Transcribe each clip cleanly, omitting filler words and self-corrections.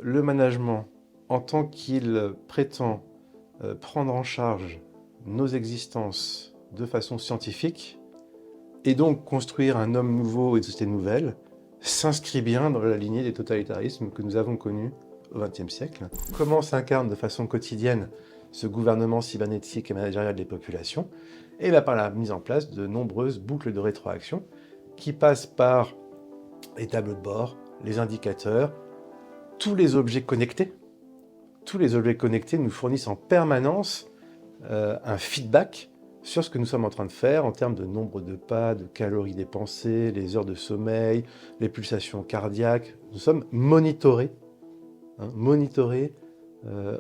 le management, en tant qu'il prétend prendre en charge nos existences de façon scientifique, et donc construire un homme nouveau et une société nouvelle, s'inscrit bien dans la lignée des totalitarismes que nous avons connus au XXe siècle. Comment s'incarne de façon quotidienne ce gouvernement cybernétique et managérial des populations? Et bien par la mise en place de nombreuses boucles de rétroaction qui passent par les tableaux de bord, les indicateurs, tous les objets connectés. Tous les objets connectés nous fournissent en permanence un feedback sur ce que nous sommes en train de faire en termes de nombre de pas, de calories dépensées, les heures de sommeil, les pulsations cardiaques. Nous sommes monitorés,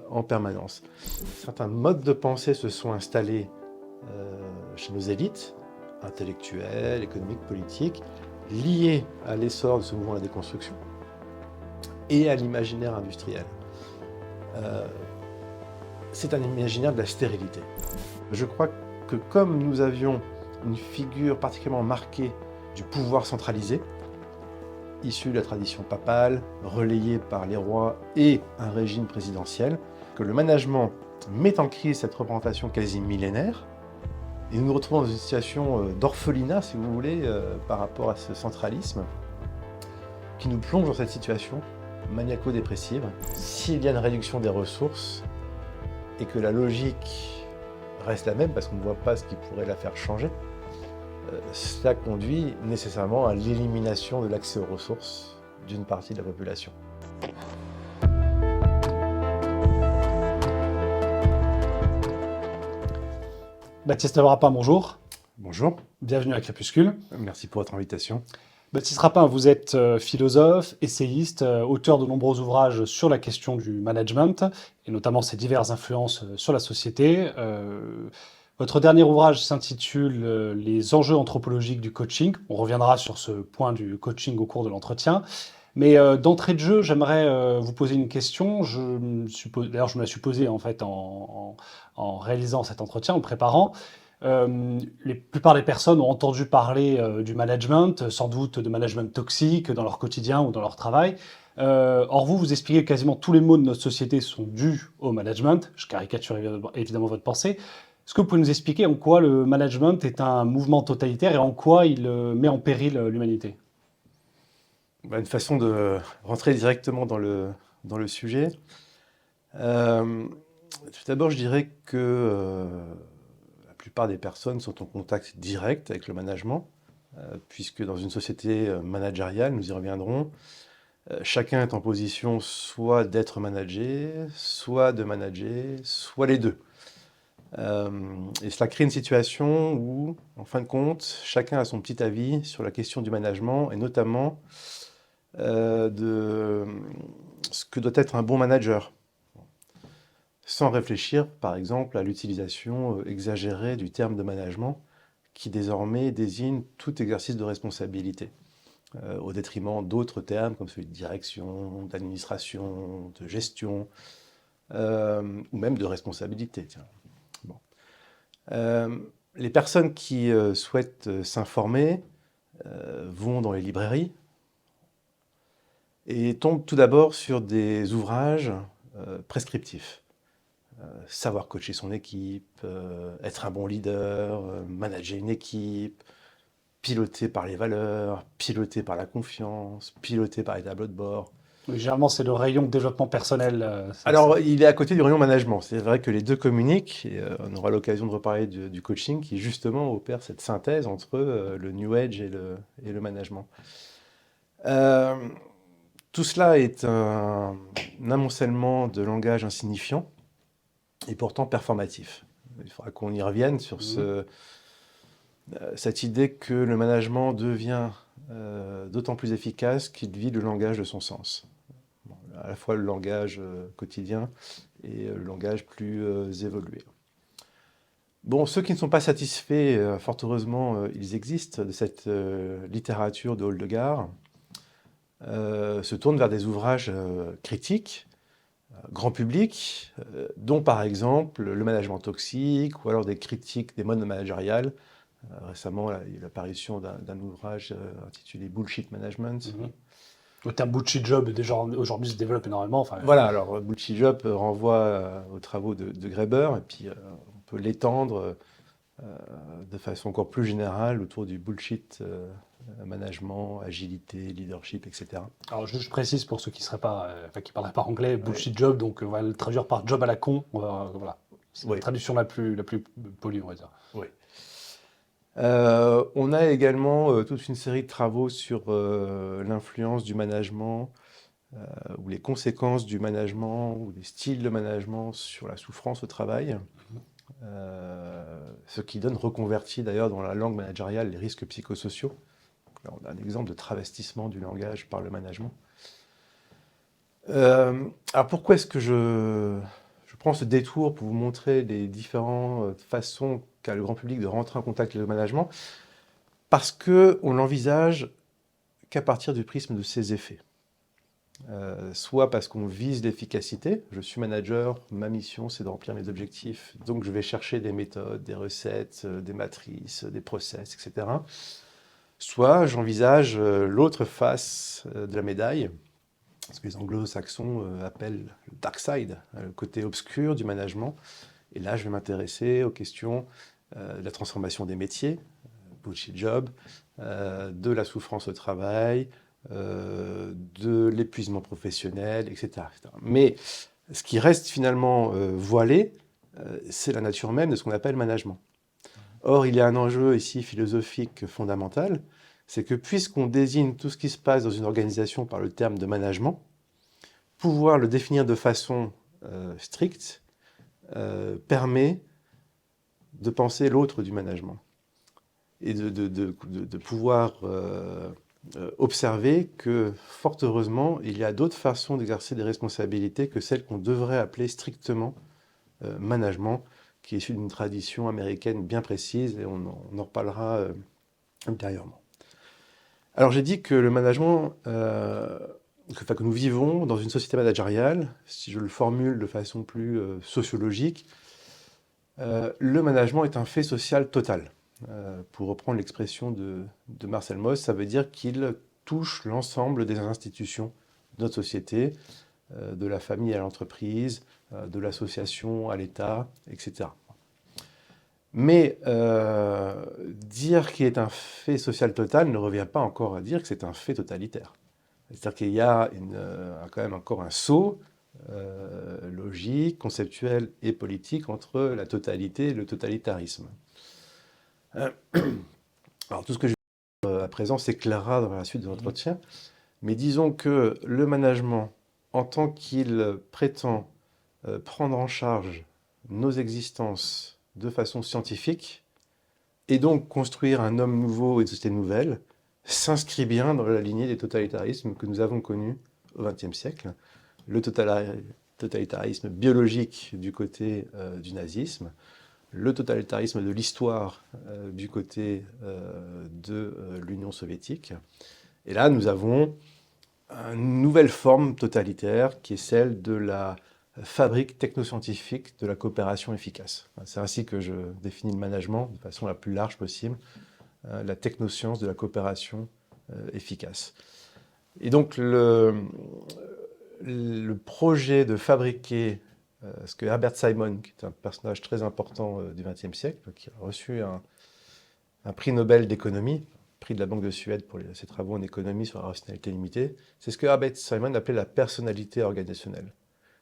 en permanence. Certains modes de pensée se sont installés chez nos élites, intellectuelles, économiques, politiques, liés à l'essor de ce mouvement de la déconstruction et à l'imaginaire industriel. C'est un imaginaire de la stérilité. Je crois que comme nous avions une figure particulièrement marquée du pouvoir centralisé, issu de la tradition papale, relayée par les rois et un régime présidentiel, que le management met en crise cette représentation quasi millénaire, et nous nous retrouvons dans une situation d'orphelinat, si vous voulez, par rapport à ce centralisme, qui nous plonge dans cette situation maniaco-dépressive. S'il y a une réduction des ressources, et que la logique reste la même, parce qu'on ne voit pas ce qui pourrait la faire changer, cela conduit nécessairement à l'élimination de l'accès aux ressources d'une partie de la population. Baptiste Rapin, bonjour. Bonjour, Bienvenue à Crépuscule. merci pour votre invitation. Baptiste Rapin, vous êtes philosophe, essayiste, auteur de nombreux ouvrages sur la question du management, et notamment ses diverses influences sur la société. Votre dernier ouvrage s'intitule Les enjeux anthropologiques du coaching. On reviendra sur ce point du coaching au cours de l'entretien. Mais d'entrée de jeu, j'aimerais vous poser une question. D'ailleurs, je me la suis posée en fait en réalisant cet entretien, en préparant. La plupart des personnes ont entendu parler du management, sans doute de management toxique dans leur quotidien ou dans leur travail. Or, vous expliquez que quasiment tous les maux de notre société sont dus au management. Je caricature évidemment votre pensée. Est-ce que vous pouvez nous expliquer en quoi le management est un mouvement totalitaire et en quoi il met en péril l'humanité? Une façon de rentrer directement dans le sujet. Tout d'abord, je dirais que la plupart des personnes sont en contact direct avec le management, puisque dans une société managériale, nous y reviendrons, chacun est en position soit d'être managé, soit de manager, soit les deux. Et cela crée une situation où, en fin de compte, chacun a son petit avis sur la question du management, et notamment de ce que doit être un bon manager, sans réfléchir, par exemple, à l'utilisation exagérée du terme de management, qui désormais désigne tout exercice de responsabilité, au détriment d'autres termes comme celui de direction, d'administration, de gestion, ou même de responsabilité. Tiens. Bon. Les personnes qui souhaitent s'informer vont dans les librairies et tombent tout d'abord sur des ouvrages prescriptifs. Savoir coacher son équipe, être un bon leader, manager une équipe, piloté par les valeurs, piloté par la confiance, piloté par les tableaux de bord. Oui, généralement, c'est le rayon développement personnel. Alors, il est à côté du rayon management. C'est vrai que les deux communiquent, et on aura l'occasion de reparler du coaching qui, justement, opère cette synthèse entre le New Age et le management. Tout cela est un amoncellement de langage insignifiant et pourtant performatif. Il faudra qu'on y revienne sur cette idée que le management devient d'autant plus efficace qu'il vit le langage de son sens. Bon, à la fois le langage quotidien et le langage plus évolué. Bon, ceux qui ne sont pas satisfaits, fort heureusement, ils existent, de cette littérature de Holdegard, se tournent vers des ouvrages critiques, grand public, dont par exemple le management toxique ou alors des critiques des modes managériales. Récemment, il y a eu l'apparition d'un ouvrage intitulé Bullshit Management. Le terme bullshit job, déjà, aujourd'hui, se développe énormément. Enfin, Voilà, alors Bullshit Job renvoie aux travaux de Graeber, et puis on peut l'étendre de façon encore plus générale autour du bullshit management, agilité, leadership, etc. alors, je précise pour ceux qui seraient pas, enfin, qui parleraient pas anglais, Ouais. bullshit job, donc on va le traduire par job à la con. Voilà. C'est la Oui, traduction la plus polie, on va dire. oui. On a également toute une série de travaux sur l'influence du management ou les conséquences du management ou des styles de management sur la souffrance au travail. Ce qui donne reconverti d'ailleurs dans la langue managériale les risques psychosociaux. Là, on a un exemple de travestissement du langage par le management. Alors pourquoi est-ce que je prends ce détour pour vous montrer les différentes façons qu'a le grand public de rentrer en contact avec le management? Parce qu'on l'envisage qu'à partir du prisme de ses effets. Soit parce qu'on vise l'efficacité, je suis manager, ma mission c'est de remplir mes objectifs, donc je vais chercher des méthodes, des recettes, des matrices, des process, etc. Soit j'envisage l'autre face de la médaille, ce que les anglo-saxons appellent le dark side, le côté obscur du management. Et là, je vais m'intéresser aux questions de la transformation des métiers, bullshit job, de la souffrance au travail, de l'épuisement professionnel, etc., etc. Mais ce qui reste finalement voilé, c'est la nature même de ce qu'on appelle management. Or, il y a un enjeu ici philosophique fondamental, c'est que puisqu'on désigne tout ce qui se passe dans une organisation par le terme de management, pouvoir le définir de façon stricte permet de penser l'autre du management et de pouvoir observer que, fort heureusement, il y a d'autres façons d'exercer des responsabilités que celles qu'on devrait appeler strictement management, qui est issue d'une tradition américaine bien précise, et on en reparlera ultérieurement. Alors j'ai dit que le management, que nous vivons dans une société managériale, si je le formule de façon plus sociologique, le management est un fait social total. Pour reprendre l'expression de Marcel Mauss, ça veut dire qu'il touche l'ensemble des institutions de notre société, de la famille à l'entreprise, de l'association à l'État, etc. Mais dire qu'il est un fait social total ne revient pas encore à dire que c'est un fait totalitaire. C'est-à-dire qu'il y a quand même encore un saut logique, conceptuel et politique entre la totalité et le totalitarisme. Alors tout ce que je vais dire à présent s'éclairera dans la suite de l'entretien, mais disons que le management, en tant qu'il prétend prendre en charge nos existences de façon scientifique, et donc construire un homme nouveau et une société nouvelle, s'inscrit bien dans la lignée des totalitarismes que nous avons connus au XXe siècle. Le totalitarisme biologique du côté du nazisme, le totalitarisme de l'histoire du côté de l'Union soviétique. Et là, nous avons une nouvelle forme totalitaire qui est celle de la fabrique technoscientifique de la coopération efficace. C'est ainsi que je définis le management de façon la plus large possible, la technoscience de la coopération efficace. Et donc le projet de fabriquer ce que Herbert Simon, qui est un personnage très important du XXe siècle, qui a reçu un prix Nobel d'économie, prix de la Banque de Suède pour ses travaux en économie sur la rationalité limitée, c'est ce que Herbert Simon appelait la personnalité organisationnelle.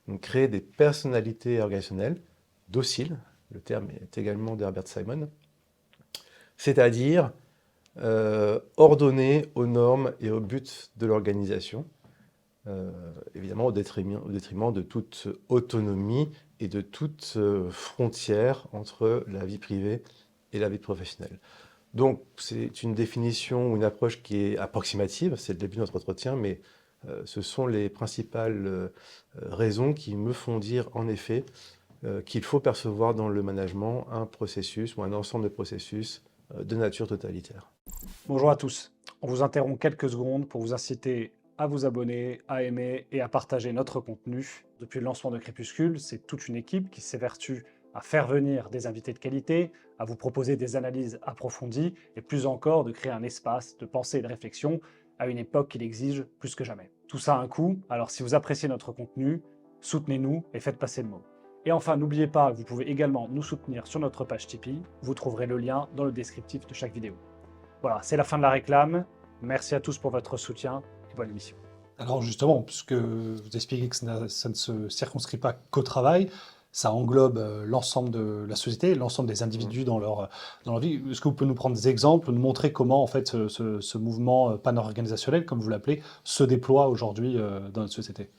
Donc créer des personnalités organisationnelles dociles, le terme est également de Herbert Simon, c'est-à-dire ordonnées aux normes et aux buts de l'organisation, évidemment au détriment de toute autonomie et de toute frontière entre la vie privée et la vie professionnelle. Donc c'est une définition ou une approche qui est approximative, c'est le début de notre entretien, mais ce sont les principales raisons qui me font dire en effet qu'il faut percevoir dans le management un processus ou un ensemble de processus de nature totalitaire. Bonjour à tous. On vous interrompt quelques secondes pour vous inciter à vous abonner, à aimer et à partager notre contenu. Depuis le lancement de Crépuscule, c'est toute une équipe qui s'évertue à faire venir des invités de qualité, à vous proposer des analyses approfondies et plus encore de créer un espace de pensée et de réflexion à une époque qui l'exige plus que jamais. Tout ça a un coût, alors si vous appréciez notre contenu, soutenez-nous et faites passer le mot. Et enfin, n'oubliez pas, vous pouvez également nous soutenir sur notre page Tipeee, vous trouverez le lien dans le descriptif de chaque vidéo. Voilà, c'est la fin de la réclame. Merci à tous pour votre soutien et bonne émission. Alors justement, puisque vous expliquez que ça ne se circonscrit pas qu'au travail, ça englobe l'ensemble de la société, l'ensemble des individus dans leur vie. Est-ce que vous pouvez nous prendre des exemples, nous montrer comment en fait ce mouvement pan-organisationnel, comme vous l'appelez, se déploie aujourd'hui dans notre société?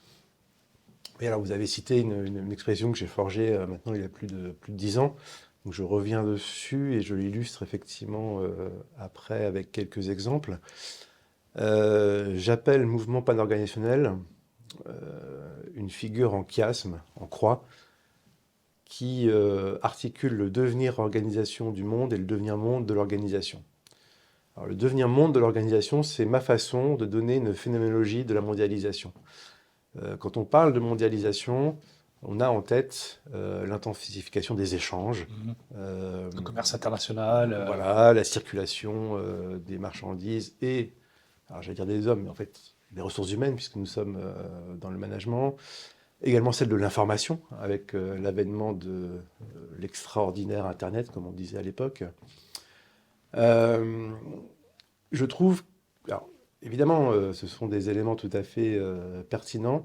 Et alors, vous avez cité une expression que j'ai forgée maintenant il y a plus de 10 ans. Donc, je reviens dessus et je l'illustre effectivement après avec quelques exemples. J'appelle mouvement pan-organisationnel une figure en chiasme, en croix, qui articule le devenir organisation du monde et le devenir monde de l'organisation. Alors, le devenir monde de l'organisation, c'est ma façon de donner une phénoménologie de la mondialisation. Quand on parle de mondialisation, on a en tête l'intensification des échanges. Le commerce international. Voilà, la circulation des marchandises et, alors j'allais dire des hommes, mais en fait des ressources humaines, puisque nous sommes dans le management. Également celle de l'information, avec l'avènement de l'extraordinaire Internet, comme on disait à l'époque. Je trouve, alors, évidemment, ce sont des éléments tout à fait pertinents,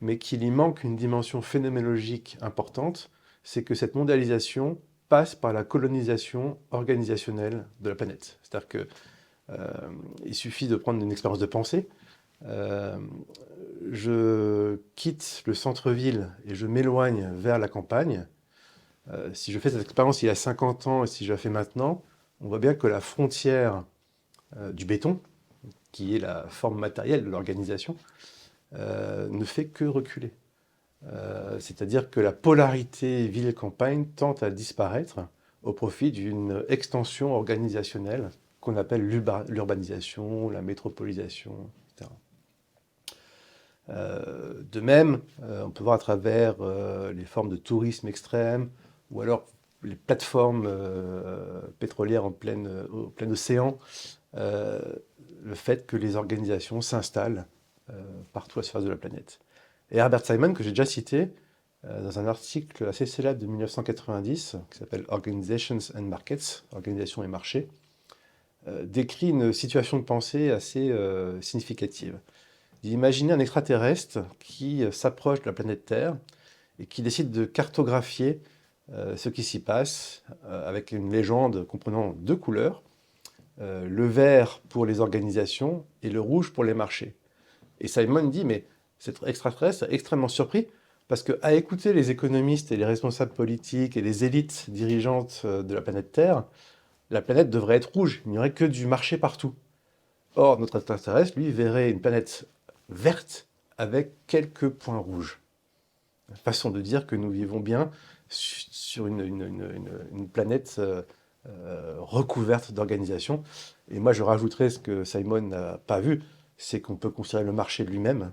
mais qu'il y manque une dimension phénoménologique importante, c'est que cette mondialisation passe par la colonisation organisationnelle de la planète. C'est-à-dire qu'il suffit de prendre une expérience de pensée. Je quitte le centre-ville et je m'éloigne vers la campagne. Si je fais cette expérience il y a 50 ans et si je la fais maintenant, on voit bien que la frontière du béton, qui est la forme matérielle de l'organisation, ne fait que reculer. C'est-à-dire que la polarité ville-campagne tend à disparaître au profit d'une extension organisationnelle qu'on appelle l'urbanisation, la métropolisation, etc. De même, on peut voir à travers les formes de tourisme extrême ou alors les plateformes pétrolières au plein océan, le fait que les organisations s'installent partout à la surface de la planète. Et Herbert Simon, que j'ai déjà cité, dans un article assez célèbre de 1990, qui s'appelle Organizations and Markets, Organisation et marché, décrit une situation de pensée assez significative. Il imagine un extraterrestre qui s'approche de la planète Terre et qui décide de cartographier ce qui s'y passe avec une légende comprenant deux couleurs, le vert pour les organisations et le rouge pour les marchés. Et Simon dit, mais cet extraterrestre est extrêmement surpris parce qu'à écouter les économistes et les responsables politiques et les élites dirigeantes de la planète Terre, la planète devrait être rouge, il n'y aurait que du marché partout. Or, notre extraterrestre, lui, verrait une planète verte avec quelques points rouges. Façon de dire que nous vivons bien sur une planète recouverte d'organisation. Et moi, je rajouterais ce que Simon n'a pas vu, c'est qu'on peut considérer le marché lui-même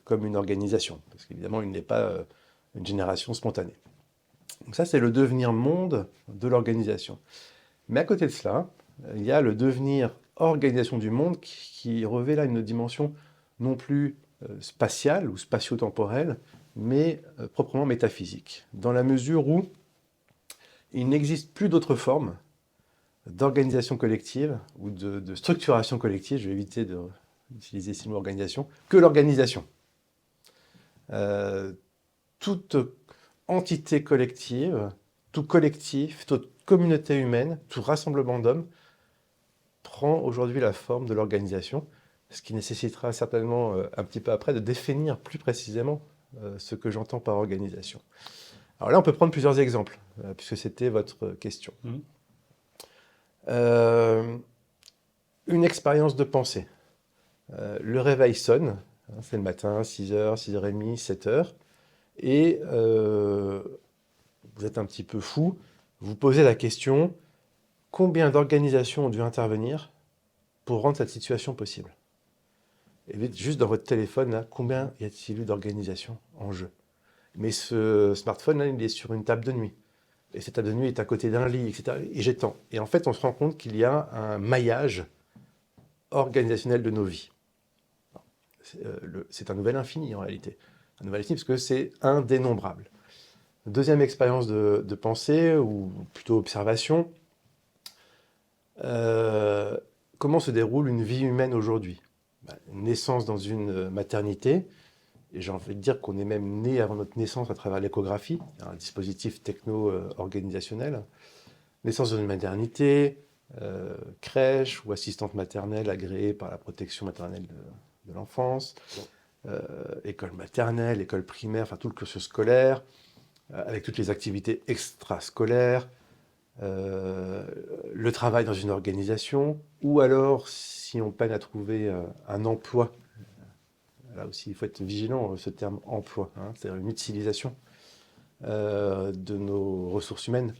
comme une organisation, parce qu'évidemment, il n'est pas une génération spontanée. Donc ça, c'est le devenir monde de l'organisation. Mais à côté de cela, il y a le devenir organisation du monde qui revêt là une dimension non plus spatiale ou spatio-temporelle, mais proprement métaphysique, dans la mesure où il n'existe plus d'autre forme d'organisation collective ou de structuration collective, je vais éviter d'utiliser ce mot organisation, que l'organisation. Toute entité collective, tout collectif, toute communauté humaine, tout rassemblement d'hommes prend aujourd'hui la forme de l'organisation, ce qui nécessitera certainement un petit peu après de définir plus précisément ce que j'entends par organisation. Alors là, on peut prendre plusieurs exemples, puisque c'était votre question. Une expérience de pensée. Le réveil sonne, c'est le matin, 6h, 6h30, 7h, et vous êtes un petit peu fou, vous posez la question, combien d'organisations ont dû intervenir pour rendre cette situation possible? Et juste dans votre téléphone, là, combien y a-t-il eu d'organisations en jeu? Mais ce smartphone, là, il est sur une table de nuit. Et cette table de nuit est à côté d'un lit, etc. Et j'étends. Et en fait, on se rend compte qu'il y a un maillage organisationnel de nos vies. C'est un nouvel infini en réalité. Un nouvel infini parce que c'est indénombrable. Deuxième expérience de pensée, ou plutôt observation, comment se déroule une vie humaine aujourd'hui? Une naissance dans une maternité, et j'ai envie de dire qu'on est même né avant notre naissance à travers l'échographie, un dispositif techno-organisationnel. Naissance dans une maternité, crèche ou assistante maternelle agréée par la protection maternelle de l'enfance, école maternelle, école primaire, enfin tout le cursus scolaire, avec toutes les activités extrascolaires, le travail dans une organisation, ou alors, si on peine à trouver un emploi, là aussi il faut être vigilant, ce terme emploi, hein, c'est-à-dire une utilisation de nos ressources humaines,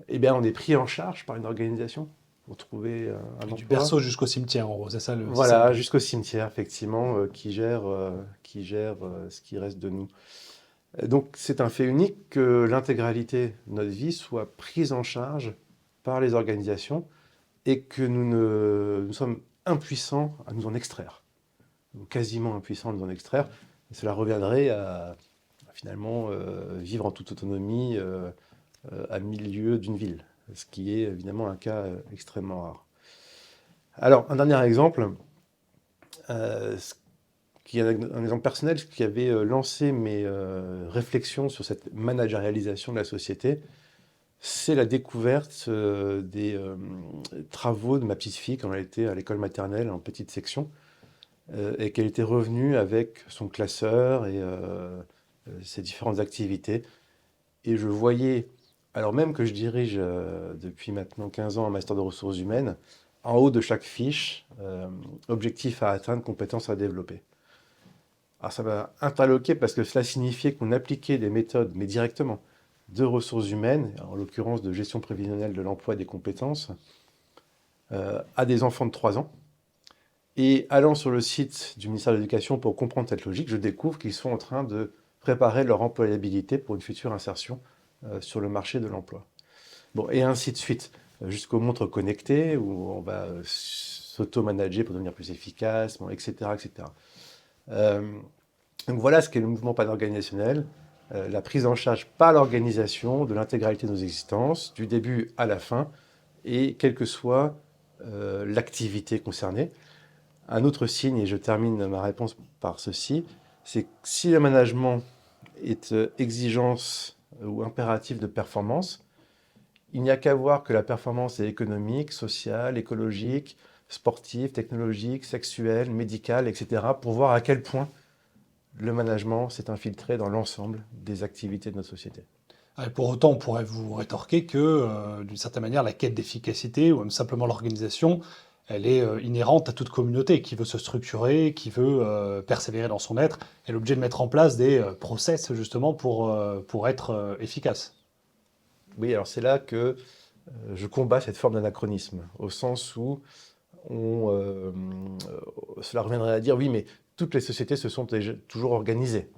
eh bien on est pris en charge par une organisation pour trouver un emploi. Du berceau jusqu'au cimetière, en gros, c'est ça le. Voilà, jusqu'au cimetière, effectivement, qui gère ce qui reste de nous. Donc c'est un fait unique que l'intégralité de notre vie soit prise en charge par les organisations et que nous sommes impuissants à nous en extraire, ou quasiment impuissants à nous en extraire. Et cela reviendrait à finalement vivre en toute autonomie à 1000 lieues d'une ville, ce qui est évidemment un cas extrêmement rare. Alors, un dernier exemple, qui est un exemple personnel, qui avait lancé mes réflexions sur cette managérialisation de la société, c'est la découverte des travaux de ma petite fille quand elle était à l'école maternelle en petite section, et qu'elle était revenue avec son classeur et ses différentes activités. Et je voyais, alors même que je dirige depuis maintenant 15 ans un master de ressources humaines, en haut de chaque fiche, objectif à atteindre, compétences à développer. Alors ça m'a interloqué parce que cela signifiait qu'on appliquait des méthodes, mais directement, de ressources humaines, en l'occurrence de gestion prévisionnelle de l'emploi et des compétences, à des enfants de 3 ans. Et allant sur le site du ministère de l'Éducation pour comprendre cette logique, je découvre qu'ils sont en train de préparer leur employabilité pour une future insertion sur le marché de l'emploi. Bon, et ainsi de suite, jusqu'aux montres connectées, où on va s'auto-manager pour devenir plus efficace, bon, etc. etc. Donc voilà ce qu'est le mouvement pan-organisationnel, la prise en charge par l'organisation de l'intégralité de nos existences, du début à la fin, et quelle que soit l'activité concernée. Un autre signe, et je termine ma réponse par ceci, c'est que si le management est exigence ou impératif de performance, il n'y a qu'à voir que la performance est économique, sociale, écologique, sportive, technologique, sexuelle, médicale, etc., pour voir à quel point le management s'est infiltré dans l'ensemble des activités de notre société. Et pour autant, on pourrait vous rétorquer que, d'une certaine manière, la quête d'efficacité, ou même simplement l'organisation, elle est inhérente à toute communauté qui veut se structurer, qui veut persévérer dans son être. Elle est obligée de mettre en place des process, justement, pour être efficace. Oui, alors c'est là que je combats cette forme d'anachronisme, au sens où cela reviendrait à dire, oui, mais toutes les sociétés se sont toujours organisées.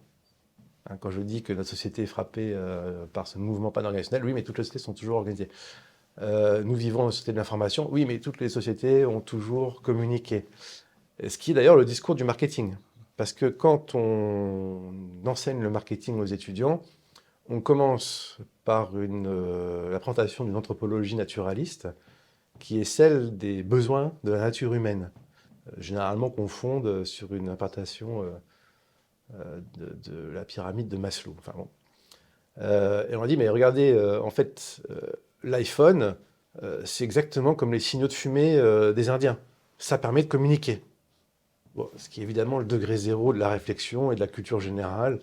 Hein, quand je dis que notre société est frappée par ce mouvement pan-organisationnel, oui, mais toutes les sociétés sont toujours organisées. Nous vivons dans une société de l'information, oui, mais toutes les sociétés ont toujours communiqué. Ce qui est d'ailleurs le discours du marketing. Parce que quand on enseigne le marketing aux étudiants, on commence par la présentation d'une anthropologie naturaliste qui est celle des besoins de la nature humaine. Généralement, qu'on fonde sur une interprétation de la pyramide de Maslow. Enfin, bon. Et on a dit, mais regardez, en fait, l'iPhone, c'est exactement comme les signaux de fumée des Indiens. Ça permet de communiquer. Bon, ce qui est évidemment le degré zéro de la réflexion et de la culture générale.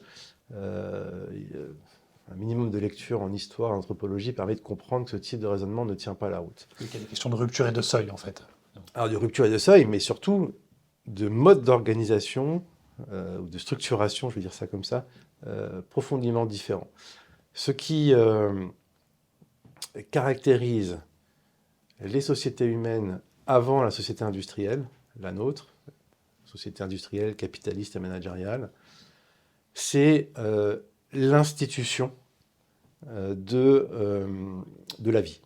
Un minimum de lecture en histoire, en anthropologie, permet de comprendre que ce type de raisonnement ne tient pas la route. Il y a des questions de rupture et de seuil, en fait. Alors, de rupture et de seuil, mais surtout de mode d'organisation ou de structuration, je vais dire ça comme ça, profondément différents. Ce qui caractérise les sociétés humaines avant la société industrielle, la nôtre, société industrielle, capitaliste et managériale, c'est l'institution de la vie.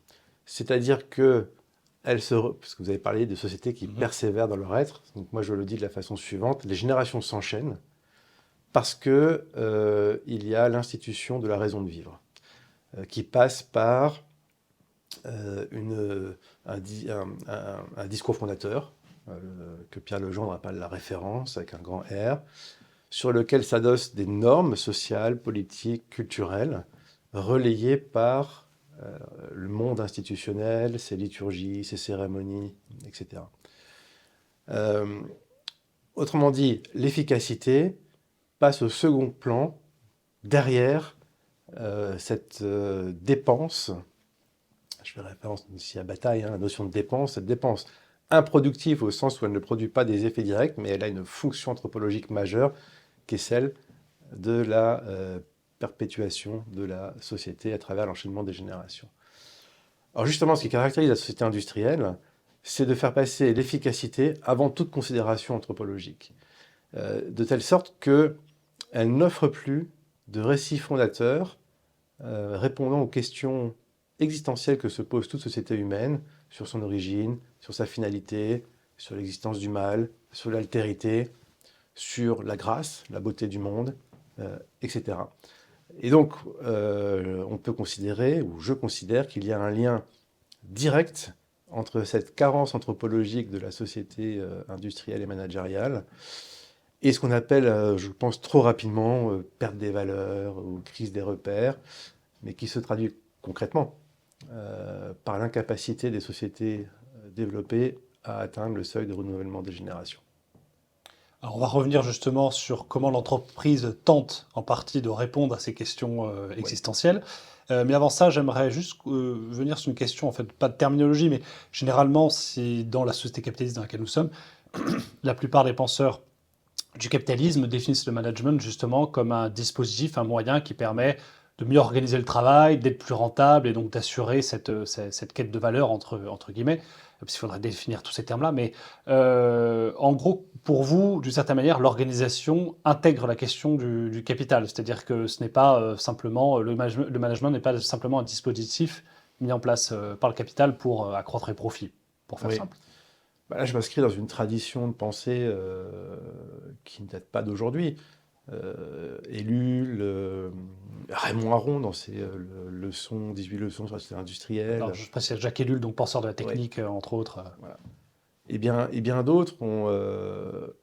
C'est-à-dire que parce que vous avez parlé de sociétés qui persévèrent dans leur être. Donc moi, je le dis de la façon suivante, les générations s'enchaînent parce que il y a l'institution de la raison de vivre, qui passe par un discours fondateur, que Pierre Legendre appelle la référence, avec un grand R, sur lequel s'adossent des normes sociales, politiques, culturelles, relayées par le monde institutionnel, ses liturgies, ses cérémonies, etc. Autrement dit, l'efficacité passe au second plan derrière cette dépense. Je fais référence ici à Bataille, la notion de dépense. Cette dépense improductive au sens où elle ne produit pas des effets directs, mais elle a une fonction anthropologique majeure qui est celle de la perpétuation de la société à travers l'enchaînement des générations. Alors justement, ce qui caractérise la société industrielle, c'est de faire passer l'efficacité avant toute considération anthropologique, de telle sorte qu'elle n'offre plus de récit fondateur répondant aux questions existentielles que se pose toute société humaine sur son origine, sur sa finalité, sur l'existence du mal, sur l'altérité, sur la grâce, la beauté du monde, etc. Et donc, on peut considérer, ou je considère, qu'il y a un lien direct entre cette carence anthropologique de la société industrielle et managériale et ce qu'on appelle, je pense trop rapidement, perte des valeurs ou crise des repères, mais qui se traduit concrètement par l'incapacité des sociétés développées à atteindre le seuil de renouvellement des générations. Alors, on va revenir justement sur comment l'entreprise tente en partie de répondre à ces questions Oui. existentielles. Mais avant ça, j'aimerais juste venir sur une question, en fait, pas de terminologie, mais généralement, si dans la société capitaliste dans laquelle nous sommes, la plupart des penseurs du capitalisme définissent le management justement comme un dispositif, un moyen qui permet de mieux organiser le travail, d'être plus rentable et donc d'assurer cette quête de valeur entre guillemets, parce qu'il faudrait définir tous ces termes-là. Mais en gros, pour vous, d'une certaine manière, l'organisation intègre la question du capital, c'est-à-dire que ce n'est pas simplement le management n'est pas simplement un dispositif mis en place par le capital pour accroître les profits, pour faire Oui. simple. Bah là, je m'inscris dans une tradition de pensée qui ne date pas d'aujourd'hui. Raymond Aron dans ses leçons, 18 leçons sur la société industrielle. Alors, je précise Jacques Ellul, donc penseur de la Ouais, technique, entre autres. voilà. Et bien d'autres ont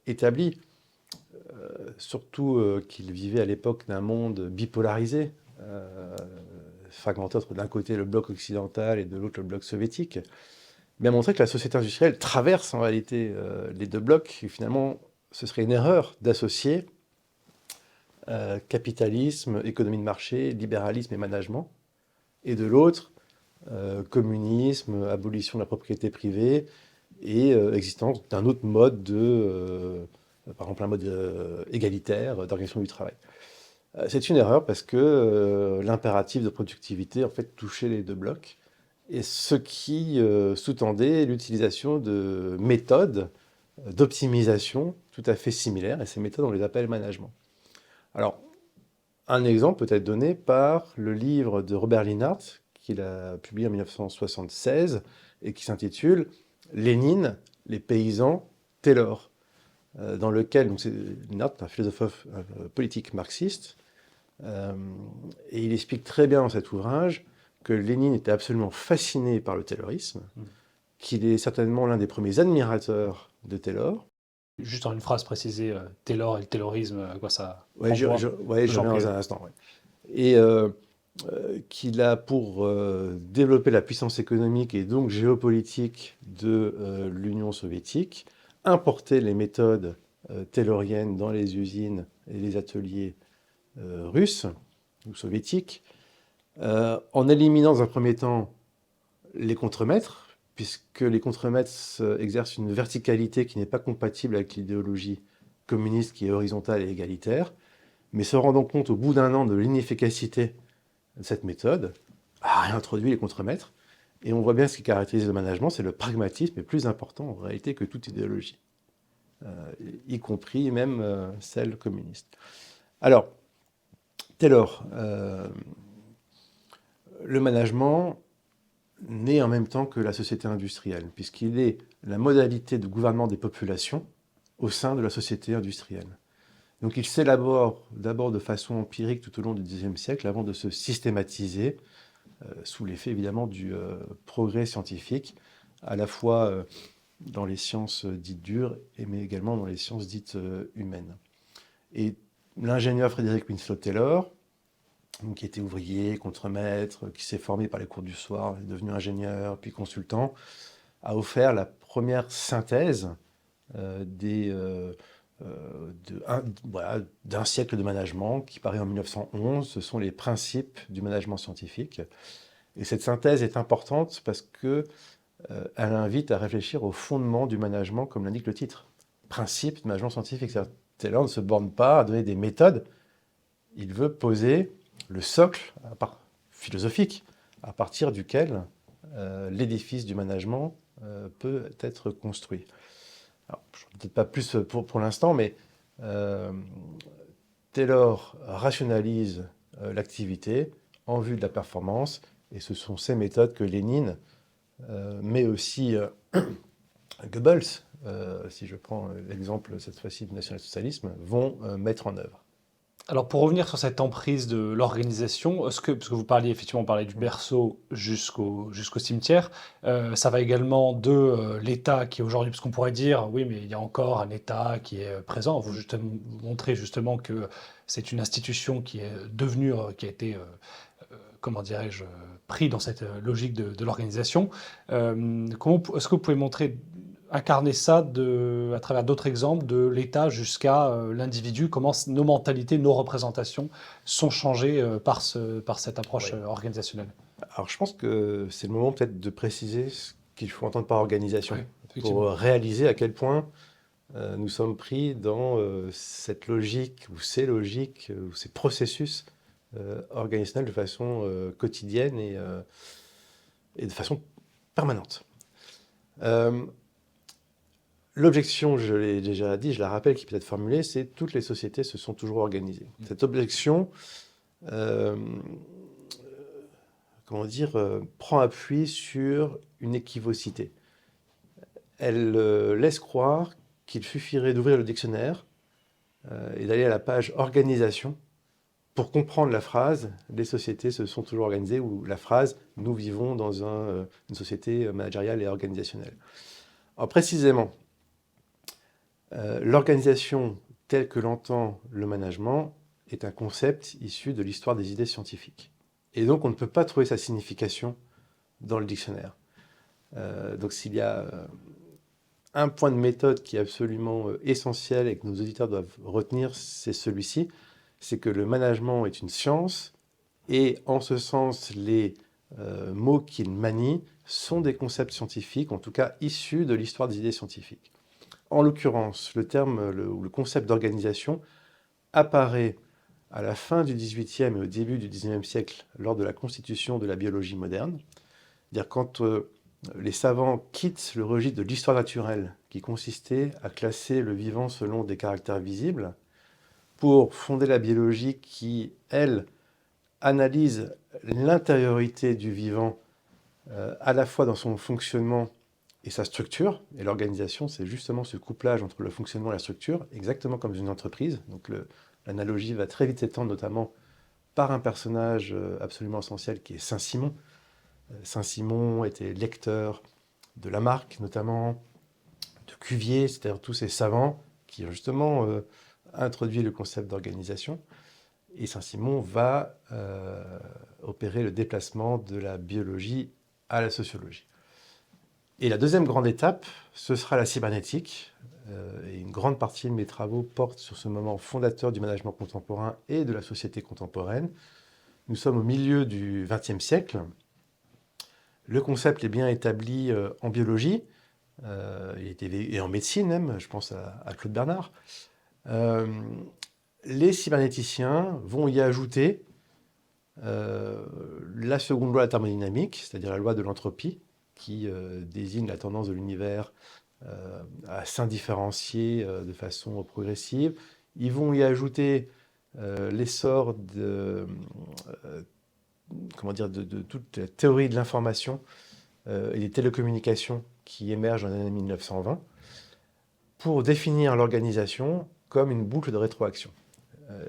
établi, surtout qu'ils vivaient à l'époque d'un monde bipolarisé, fragmenté entre d'un côté le bloc occidental et de l'autre le bloc soviétique, bien montré que la société industrielle traverse en réalité les deux blocs, et finalement ce serait une erreur d'associer capitalisme, économie de marché, libéralisme et management, et de l'autre communisme, abolition de la propriété privée, et existence d'un autre mode par exemple un mode égalitaire d'organisation du travail. C'est une erreur parce que l'impératif de productivité en fait touchait les deux blocs, et ce qui sous-tendait l'utilisation de méthodes d'optimisation tout à fait similaires, et ces méthodes on les appelle management. Alors, un exemple peut être donné par le livre de Robert Linhart, qu'il a publié en 1976, et qui s'intitule Lénine, les paysans, Taylor, dans lequel Linhart est un philosophe politique marxiste, et il explique très bien dans cet ouvrage que Lénine était absolument fasciné par le taylorisme, qu'il est certainement l'un des premiers admirateurs de Taylor. Juste en une phrase précisée, Taylor et le Taylorisme, à quoi ça Ouais, renvoie? j'en J'en reviens prie. dans un instant. Ouais. Et qu'il a pour développer la puissance économique et donc géopolitique de l'Union soviétique, importé les méthodes tayloriennes dans les usines et les ateliers russes ou soviétiques, en éliminant dans un premier temps les contremaîtres, puisque les contremaîtres exercent une verticalité qui n'est pas compatible avec l'idéologie communiste qui est horizontale et égalitaire, mais se rendant compte au bout d'un an de l'inefficacité de cette méthode, a réintroduit les contremaîtres. Et on voit bien ce qui caractérise le management, c'est le pragmatisme est plus important en réalité que toute idéologie, y compris même celle communiste. Alors, Taylor, le management, né en même temps que la société industrielle, puisqu'il est la modalité de gouvernement des populations au sein de la société industrielle. Donc il s'élabore d'abord de façon empirique tout au long du XIXe siècle avant de se systématiser sous l'effet évidemment du progrès scientifique, à la fois dans les sciences dites dures, mais également dans les sciences dites humaines. Et l'ingénieur Frédéric Winslow Taylor, qui était ouvrier, contremaître, qui s'est formé par les cours du soir, est devenu ingénieur, puis consultant, a offert la première synthèse voilà, d'un siècle de management qui paraît en 1911. Ce sont les principes du management scientifique. Et cette synthèse est importante parce que elle invite à réfléchir au fondement du management, comme l'indique le titre. Principe de management scientifique. Taylor ne se borne pas à donner des méthodes. Il veut poser le socle philosophique à partir duquel l'édifice du management peut être construit. Alors, je ne peut-être pas plus pour l'instant, mais Taylor rationalise l'activité en vue de la performance, et ce sont ces méthodes que Lénine, mais aussi Goebbels, si je prends l'exemple cette fois-ci du national-socialisme, vont mettre en œuvre. Alors pour revenir sur cette emprise de l'organisation, parce que vous parliez effectivement du berceau jusqu'au cimetière, ça va également de l'État qui aujourd'hui, parce qu'on pourrait dire, oui, mais il y a encore un État qui est présent. Vous montrez justement que c'est une institution qui est devenue, qui a été, comment dirais-je, pris dans cette logique de l'organisation. Est-ce que vous pouvez incarner ça à travers d'autres exemples, de l'État jusqu'à l'individu, comment nos mentalités, nos représentations sont changées par cette approche organisationnelle? Alors je pense que c'est le moment peut-être de préciser ce qu'il faut entendre par organisation, Oui, pour effectivement. réaliser à quel point nous sommes pris dans cette logique, ou ces logiques, ou ces processus organisationnels de façon quotidienne et de façon permanente. L'objection, je l'ai déjà dit, je la rappelle, qui peut être formulée, c'est toutes les sociétés se sont toujours organisées. Cette objection, comment dire, prend appui sur une équivocité. Elle laisse croire qu'il suffirait d'ouvrir le dictionnaire et d'aller à la page organisation pour comprendre la phrase « les sociétés se sont toujours organisées » ou la phrase « nous vivons dans une société managériale et organisationnelle ». Alors précisément, l'organisation telle que l'entend le management est un concept issu de l'histoire des idées scientifiques. Et donc on ne peut pas trouver sa signification dans le dictionnaire. Donc s'il y a un point de méthode qui est absolument essentiel et que nos auditeurs doivent retenir, c'est celui-ci, c'est que le management est une science, et en ce sens, les mots qu'il manie sont des concepts scientifiques, en tout cas issus de l'histoire des idées scientifiques. En l'occurrence, le concept d'organisation apparaît à la fin du XVIIIe et au début du XIXe siècle lors de la constitution de la biologie moderne. C'est-à-dire quand les savants quittent le registre de l'histoire naturelle, qui consistait à classer le vivant selon des caractères visibles, pour fonder la biologie qui, elle, analyse l'intériorité du vivant à la fois dans son fonctionnement et sa structure. Et l'organisation, c'est justement ce couplage entre le fonctionnement et la structure, exactement comme une entreprise. Donc l'analogie va très vite s'étendre, notamment par un personnage absolument essentiel qui est Saint-Simon. Saint-Simon était lecteur de Lamarck, notamment, de Cuvier, c'est-à-dire tous ces savants qui ont justement introduit le concept d'organisation. Et Saint-Simon va opérer le déplacement de la biologie à la sociologie. Et la deuxième grande étape, ce sera la cybernétique. Et une grande partie de mes travaux portent sur ce moment fondateur du management contemporain et de la société contemporaine. Nous sommes au milieu du XXe siècle. Le concept est bien établi en biologie, et en médecine même, je pense à Claude Bernard. Les cybernéticiens vont y ajouter la seconde loi de la thermodynamique, c'est-à-dire la loi de l'entropie, qui désigne la tendance de l'univers à s'indifférencier de façon progressive. Ils vont y ajouter l'essor de toute la théorie de l'information et des télécommunications qui émergent dans les années 1920 pour définir l'organisation comme une boucle de rétroaction.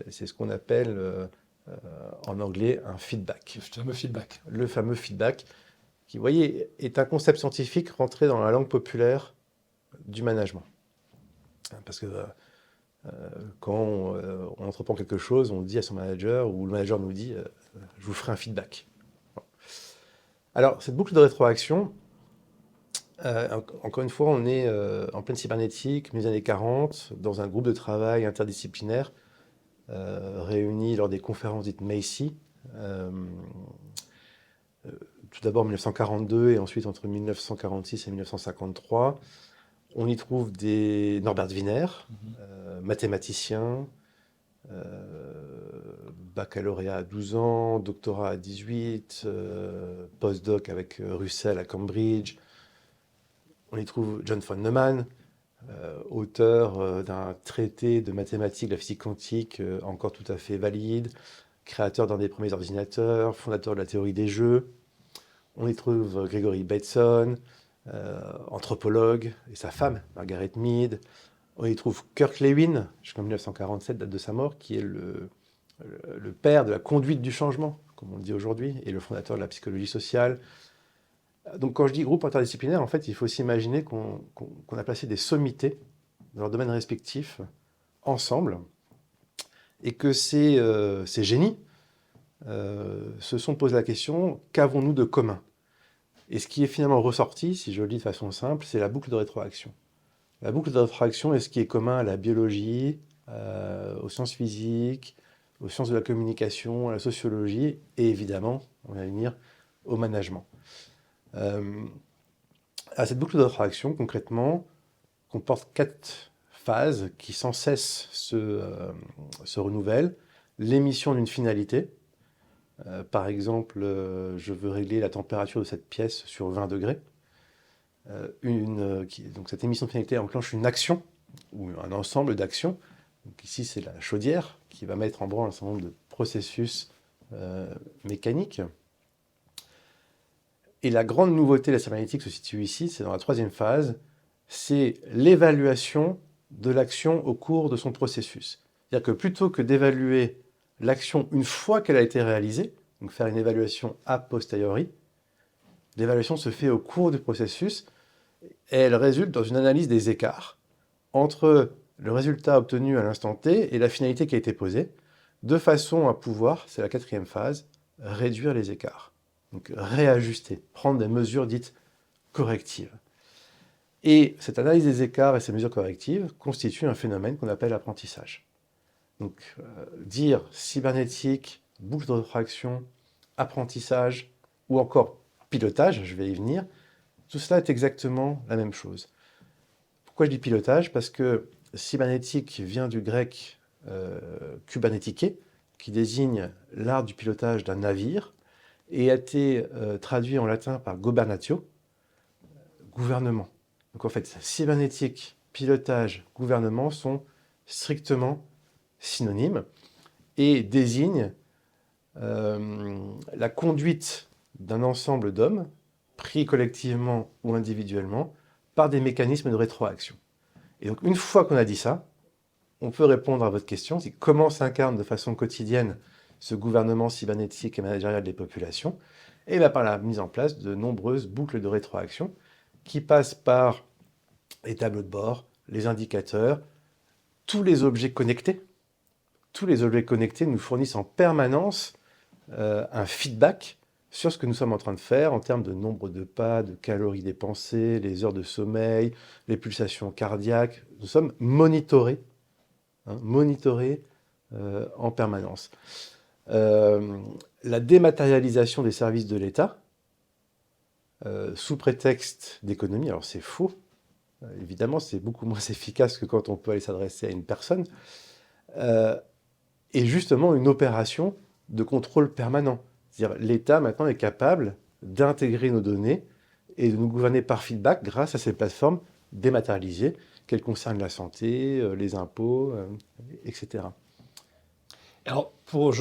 C'est ce qu'on appelle en anglais un feedback. Le fameux feedback. Le fameux feedback, qui, vous voyez, est un concept scientifique rentré dans la langue populaire du management. Parce que quand on entreprend quelque chose, on dit à son manager, ou le manager nous dit je vous ferai un feedback. Bon. Alors, cette boucle de rétroaction, encore une fois, on est en pleine cybernétique, mes années 40, dans un groupe de travail interdisciplinaire, réunis lors des conférences dites Macy, tout d'abord en 1942 et ensuite entre 1946 et 1953. On y trouve des Norbert Wiener, mathématicien, baccalauréat à 12 ans, doctorat à 18, postdoc avec Russell à Cambridge. On y trouve John von Neumann, auteur d'un traité de mathématiques de la physique quantique encore tout à fait valide, créateur d'un des premiers ordinateurs, fondateur de la théorie des jeux. On y trouve Gregory Bateson, anthropologue, et sa femme, Margaret Mead. On y trouve Kurt Lewin, jusqu'en 1947, date de sa mort, qui est le père de la conduite du changement, comme on le dit aujourd'hui, et le fondateur de la psychologie sociale. Donc quand je dis groupe interdisciplinaire, en fait, il faut s'imaginer qu'on a placé des sommités dans leurs domaines respectifs ensemble, et que ces génies se sont posé la question, qu'avons-nous de commun? Et ce qui est finalement ressorti, si je le dis de façon simple, c'est la boucle de rétroaction. La boucle de rétroaction est ce qui est commun à la biologie, aux sciences physiques, aux sciences de la communication, à la sociologie, et évidemment, on va venir au management. À cette boucle de rétroaction, concrètement, comporte 4 phases qui sans cesse se renouvellent. L'émission d'une finalité. Par exemple, je veux régler la température de cette pièce sur 20 degrés. Donc cette émission de finalité enclenche une action, ou un ensemble d'actions. Donc ici, c'est la chaudière qui va mettre en branle un certain nombre de processus mécaniques. Et la grande nouveauté de la cybernétique se situe ici, c'est dans la 3e phase, c'est l'évaluation de l'action au cours de son processus. C'est-à-dire que plutôt que d'évaluer l'action une fois qu'elle a été réalisée, donc faire une évaluation a posteriori, l'évaluation se fait au cours du processus et elle résulte dans une analyse des écarts entre le résultat obtenu à l'instant T et la finalité qui a été posée, de façon à pouvoir, c'est la 4e phase, réduire les écarts. Donc réajuster, prendre des mesures dites correctives. Et cette analyse des écarts et ces mesures correctives constituent un phénomène qu'on appelle apprentissage. Donc dire cybernétique, boucle de rétroaction, apprentissage ou encore pilotage, je vais y venir, tout cela est exactement la même chose. Pourquoi je dis pilotage? Parce que cybernétique vient du grec kubernétike, qui désigne l'art du pilotage d'un navire, et a été traduit en latin par gobernatio, gouvernement. Donc en fait, cybernétique, pilotage, gouvernement sont strictement synonymes et désignent la conduite d'un ensemble d'hommes, pris collectivement ou individuellement, par des mécanismes de rétroaction. Et donc une fois qu'on a dit ça, on peut répondre à votre question, c'est comment s'incarne de façon quotidienne ce gouvernement cybernétique et managérial des populations, et bien par la mise en place de nombreuses boucles de rétroaction qui passent par les tableaux de bord, les indicateurs, tous les objets connectés. Tous les objets connectés nous fournissent en permanence un feedback sur ce que nous sommes en train de faire en termes de nombre de pas, de calories dépensées, les heures de sommeil, les pulsations cardiaques. Nous sommes monitorés, en permanence. La dématérialisation des services de l'État, sous prétexte d'économie, alors c'est faux, évidemment c'est beaucoup moins efficace que quand on peut aller s'adresser à une personne, est justement une opération de contrôle permanent. C'est-à-dire l'État maintenant est capable d'intégrer nos données et de nous gouverner par feedback grâce à ces plateformes dématérialisées, qu'elles concernent la santé, les impôts, etc. Alors,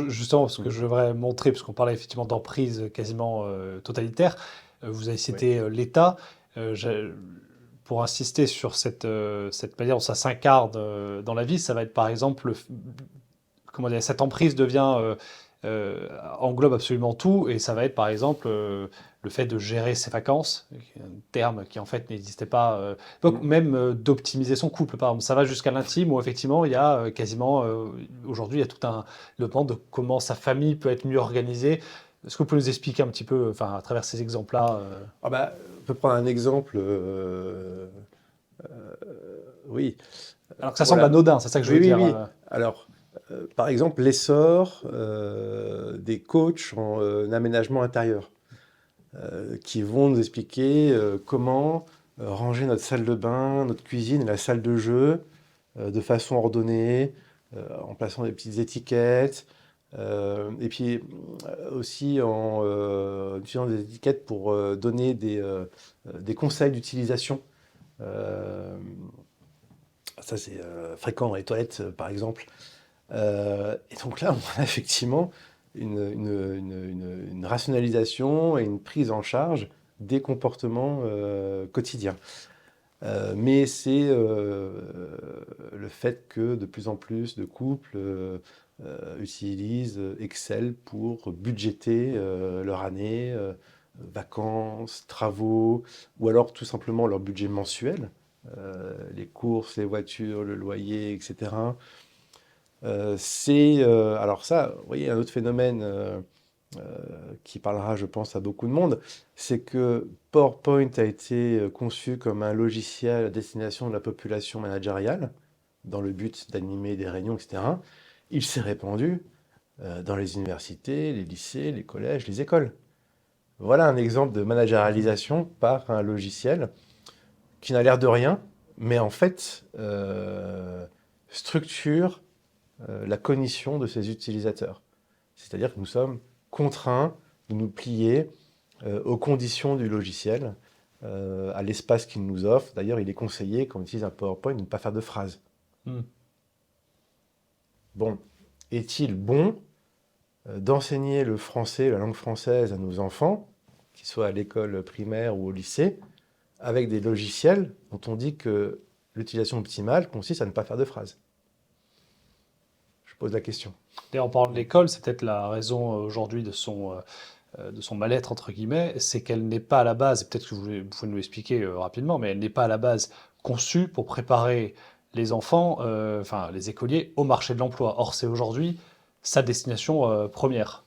justement, ce que je voudrais montrer, puisqu'on parlait effectivement d'emprise quasiment totalitaire, Vous avez Oui, cité l'État. Euh, j'ai- pour insister sur cette manière dont ça s'incarne dans la vie, ça va être par exemple, comment dire, cette emprise englobe absolument tout, et ça va être par exemple le fait de gérer ses vacances, un terme qui en fait n'existait pas, donc Mm. même d'optimiser son couple, par exemple. Ça va jusqu'à l'intime où effectivement il y a quasiment, aujourd'hui il y a tout un le pan de comment sa famille peut être mieux organisée. Est-ce que vous pouvez nous expliquer un petit peu, enfin à travers ces exemples-là, Ah bah, on peut prendre un exemple. Oui, alors que ça semble voilà. anodin, c'est ça que je Oui, veux oui, dire. oui. Alors, par exemple, l'essor des coachs en aménagement intérieur, qui vont nous expliquer comment ranger notre salle de bain, notre cuisine et la salle de jeu de façon ordonnée, en plaçant des petites étiquettes, et puis aussi en utilisant des étiquettes pour donner des conseils d'utilisation. Euh, Ça, c'est fréquent dans les toilettes, par exemple. Et donc là, on a effectivement une rationalisation et une prise en charge des comportements quotidiens. Mais c'est le fait que de plus en plus de couples utilisent Excel pour budgéter leur année, vacances, travaux, ou alors tout simplement leur budget mensuel, les courses, les voitures, le loyer, etc. Alors ça, vous voyez, un autre phénomène qui parlera, je pense, à beaucoup de monde, c'est que PowerPoint a été conçu comme un logiciel à destination de la population managériale, dans le but d'animer des réunions, etc. Il s'est répandu dans les universités, les lycées, les collèges, les écoles. Voilà un exemple de managérialisation par un logiciel qui n'a l'air de rien, mais en fait structure la cognition de ses utilisateurs. C'est-à-dire que nous sommes contraints de nous plier aux conditions du logiciel, à l'espace qu'il nous offre. D'ailleurs, il est conseillé, quand on utilise un PowerPoint, de ne pas faire de phrases. Hmm. Bon, est-il bon d'enseigner le français, la langue française à nos enfants, qu'ils soient à l'école primaire ou au lycée, avec des logiciels dont on dit que l'utilisation optimale consiste à ne pas faire de phrases? Je pose la question. D'ailleurs, en parlant de l'école, c'est peut-être la raison aujourd'hui de son mal-être, entre guillemets, c'est qu'elle n'est pas à la base, et peut-être que vous pouvez nous l'expliquer rapidement, mais elle n'est pas à la base conçue pour préparer les enfants, enfin les écoliers, au marché de l'emploi. Or, c'est aujourd'hui sa destination première.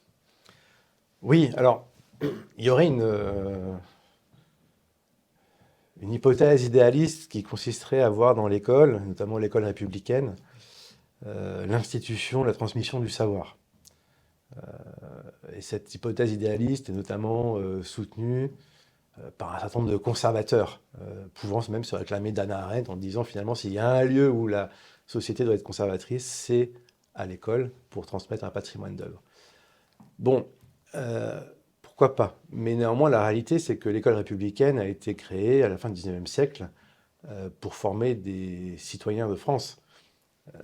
Oui, alors, il y aurait une hypothèse idéaliste qui consisterait à voir dans l'école, notamment l'école républicaine, l'institution, la transmission du savoir. Et cette hypothèse idéaliste est notamment soutenue par un certain nombre de conservateurs, pouvant même se réclamer d'Hannah Arendt en disant finalement s'il y a un lieu où la société doit être conservatrice, c'est à l'école pour transmettre un patrimoine d'œuvres. Bon, pourquoi pas? Mais néanmoins, la réalité, c'est que l'école républicaine a été créée à la fin du XIXe siècle pour former des citoyens de France.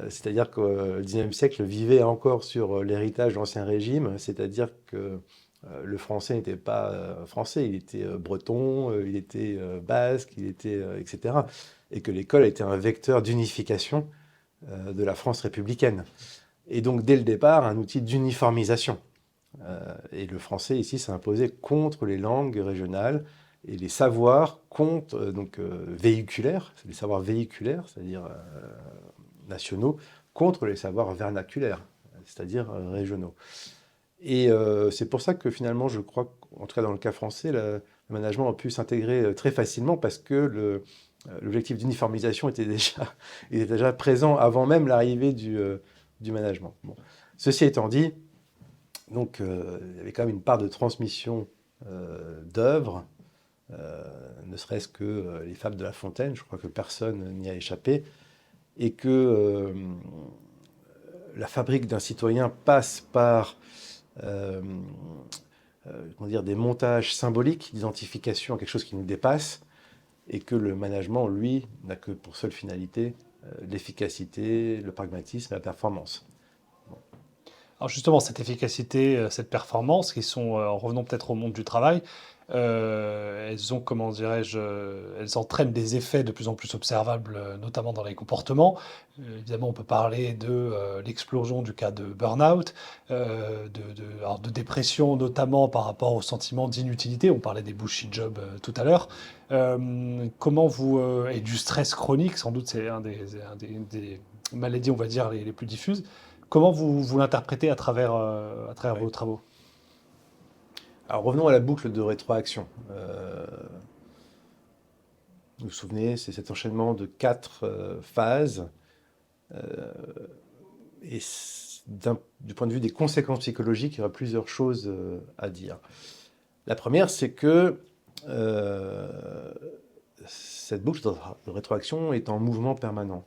C'est-à-dire que le XIXe siècle vivait encore sur l'héritage de l'Ancien Régime, c'est-à-dire que le français n'était pas français, il était breton, il était basque, il était, etc. Et que l'école était un vecteur d'unification de la France républicaine. Et donc, dès le départ, un outil d'uniformisation. Et le français, ici, s'est imposé contre les langues régionales et les savoirs véhiculaires, les savoirs véhiculaires, c'est-à-dire nationaux, contre les savoirs vernaculaires, c'est-à-dire régionaux. Et c'est pour ça que finalement, je crois, en tout cas dans le cas français, le management a pu s'intégrer très facilement parce que l'objectif d'uniformisation était déjà présent avant même l'arrivée du management. Bon. Ceci étant dit, donc, il y avait quand même une part de transmission d'œuvres, ne serait-ce que les fables de La Fontaine, je crois que personne n'y a échappé, et que la fabrique d'un citoyen passe par euh, comment dire, des montages symboliques d'identification à quelque chose qui nous dépasse, et que le management, lui, n'a que pour seule finalité l'efficacité, le pragmatisme et la performance. Alors justement, cette efficacité, cette performance, qui sont, en revenant peut-être au monde du travail, Elles ont, comment dirais-je, elles entraînent des effets de plus en plus observables, notamment dans les comportements. Évidemment, on peut parler de l'explosion du cas de burn-out, alors de dépression, notamment par rapport au sentiment d'inutilité. On parlait des bullshit jobs tout à l'heure. Comment vous et du stress chronique, sans doute c'est des maladies, on va dire, les plus diffuses. Comment vous l'interprétez à travers Ouais. vos travaux? Alors revenons à la boucle de rétroaction. Vous vous souvenez, c'est cet enchaînement de 4 phases. euh, et du point de vue des conséquences psychologiques, il y aura plusieurs choses à dire. La première, c'est que cette boucle de rétroaction est en mouvement permanent.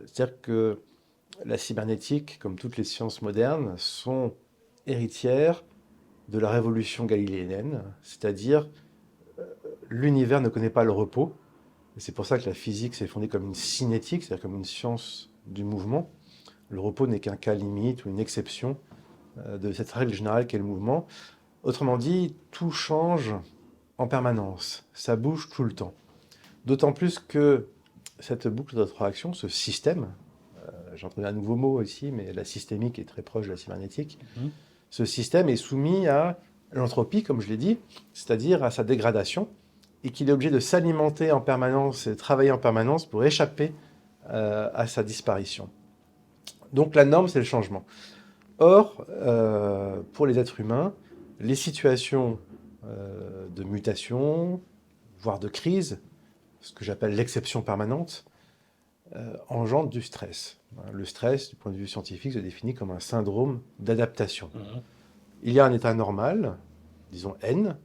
C'est-à-dire que la cybernétique, comme toutes les sciences modernes, sont héritières de la révolution galiléenne, c'est-à-dire l'univers ne connaît pas le repos. Et c'est pour ça que la physique s'est fondée comme une cinétique, c'est-à-dire comme une science du mouvement. Le repos n'est qu'un cas limite ou une exception de cette règle générale qu'est le mouvement. Autrement dit, tout change en permanence, ça bouge tout le temps. D'autant plus que cette boucle de rétroaction, ce système, j'entends un nouveau mot ici, mais la systémique est très proche de la cybernétique, Mhm. ce système est soumis à l'entropie, comme je l'ai dit, c'est-à-dire à sa dégradation, et qu'il est obligé de s'alimenter en permanence et de travailler en permanence pour échapper à sa disparition. Donc la norme, c'est le changement. Or, pour les êtres humains, les situations de mutation, voire de crise, ce que j'appelle l'exception permanente, engendrent du stress. Le stress, du point de vue scientifique, se définit comme un syndrome d'adaptation. Mhm. Il y a un état normal, disons N,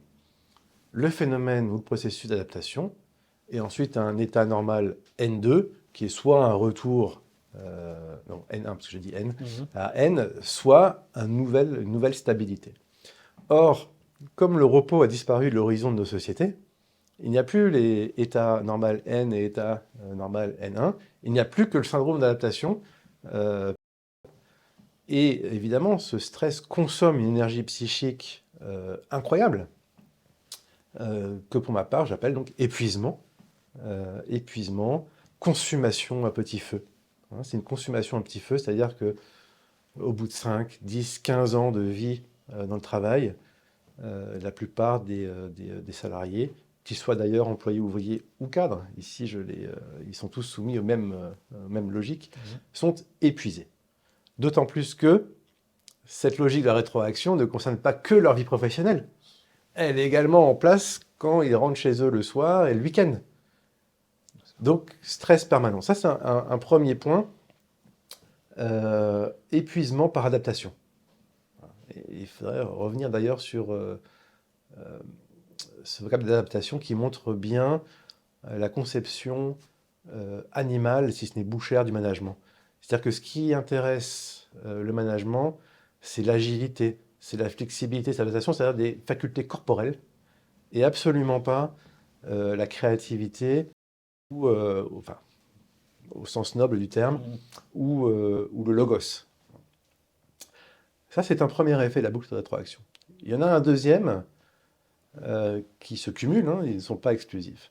le phénomène ou le processus d'adaptation, et ensuite un état normal N2, qui est soit un retour, non N1 parce que j'ai dit N, Mhm. à N, soit une nouvelle stabilité. Or, comme le repos a disparu de l'horizon de nos sociétés, il n'y a plus les états normal N et états normal N1, il n'y a plus que le syndrome d'adaptation. euh, et évidemment, ce stress consomme une énergie psychique incroyable, que pour ma part, j'appelle donc épuisement. Épuisement, consommation à petit feu. Hein, c'est une consommation à petit feu, c'est-à-dire que au bout de 5, 10, 15 ans de vie dans le travail, la plupart des salariés, qu'ils soient d'ailleurs employés, ouvriers ou cadres, ici ils sont tous soumis aux mêmes logiques, Mhm. sont épuisés. D'autant plus que cette logique de la rétroaction ne concerne pas que leur vie professionnelle. Elle est également en place quand ils rentrent chez eux le soir et le week-end. Donc, stress permanent. Ça, c'est un premier point. Épuisement par adaptation. Et il faudrait revenir d'ailleurs sur ce vocable d'adaptation qui montre bien la conception animale, si ce n'est bouchère, du management. C'est-à-dire que ce qui intéresse le management, c'est l'agilité, c'est la flexibilité, c'est l'adaptation, c'est-à-dire des facultés corporelles, et absolument pas la créativité, ou, enfin, au sens noble du terme, Mhm. ou le logos. Ça, c'est un premier effet de la boucle de rétroaction. Il y en a un deuxième qui se cumule, hein, ils ne sont pas exclusifs.